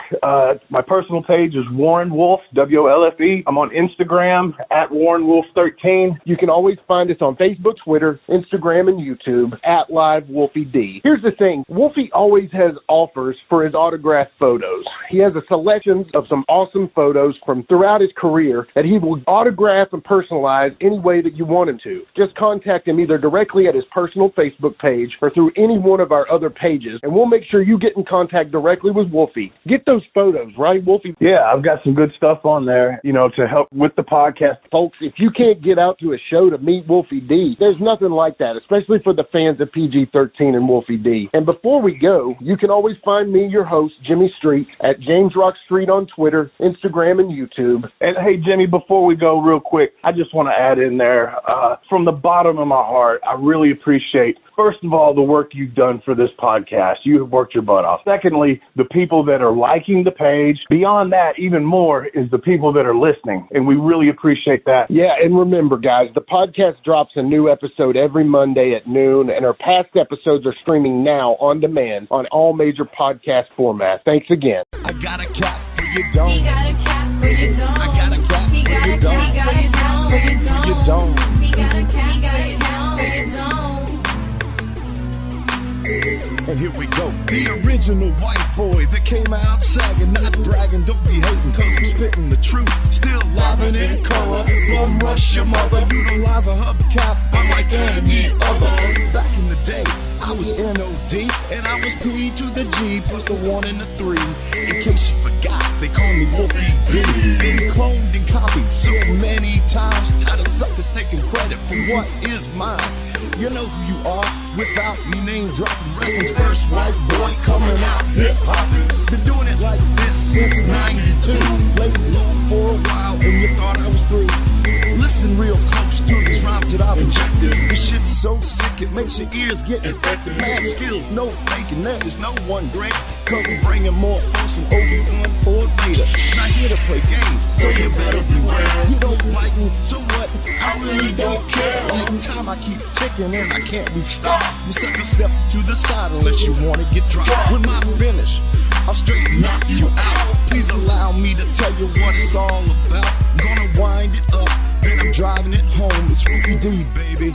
My personal page is Warren Wolf, WOLFE. I'm on Instagram at Warren Wolf 13. You can always find us on Facebook, Twitter, Instagram, and YouTube at Live Wolfie D. Here's the thing. Wolfie always has offers for his autographed photos. He has a selection of some awesome photos from throughout his career that he will autograph and personalize any way that you want him to. Just contact him either directly at his personal Facebook page or through any one of our other pages, and we'll make sure you get in contact directly with Wolfie. Get those photos, right, Wolfie? Yeah, I've got some good stuff on there, to help with the podcast. Folks, if you can't get out to a show to meet Wolfie D, there's nothing like that, especially for the fans of PG-13 and Wolfie D. And before we go, you can always find me, your host, Jimmy Street, at James Rock Street on Twitter, Instagram, and YouTube. And hey, Jimmy, before we go real quick, I just want to add in there, from the bottom of my heart, I really appreciate, first of all, the work you've done for this podcast. You have worked your butt off. Secondly, the people that are liking the page. Beyond that, even more, is the people that are listening, and we really appreciate that. Yeah, and remember, guys, the podcast drops a new episode every Monday at noon, and our past episodes are streaming now on demand on all major podcast formats. Thanks again. I got a cap for your dome. He got a cap for your dome. I got a cap for your dome. He got a cap for your dome. He got a cap for your dome. And here we go. The original white boy that came out sagging, not bragging, don't be hating, cause I'm spitting the truth. Still livin' in color, bum rush your mother, utilize a hubcap unlike any other. Back in the day, I was NOD, and I was P to the G plus the 1 and the 3. In case you forgot, they call me Wolfie D. Been cloned and copied so many times, tired of suckers taking credit for what is mine. You know who you are without me name dropping. Wrestling's first white boy coming out hip hop. Been doing it like this since '92. Laid low for a while and you thought I was through. Listen real close to these rhymes that I've injected. This shit's so sick it makes your ears get infected. Mad skills, no faking, there is no one great. Cause I'm bringing more folks than Obi-Wan or Vader. Not here to play games, so you better beware. You don't like me, so what? I really don't care. Like time I keep ticking and I can't be stopped. You sucker step to the side unless you wanna get dropped. With my finish, I'll straight knock you out. Please allow me to tell you what it's all about. Gonna wind it up, then I'm driving it home. It's Wolfie D, baby.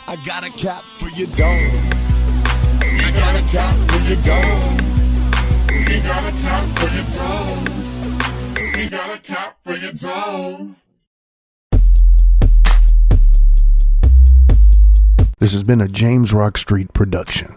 I got a cap for your dome. I got a cap for your dome. We got a cap for your dome. We got a cap for your dome. This has been a James Rock Street production.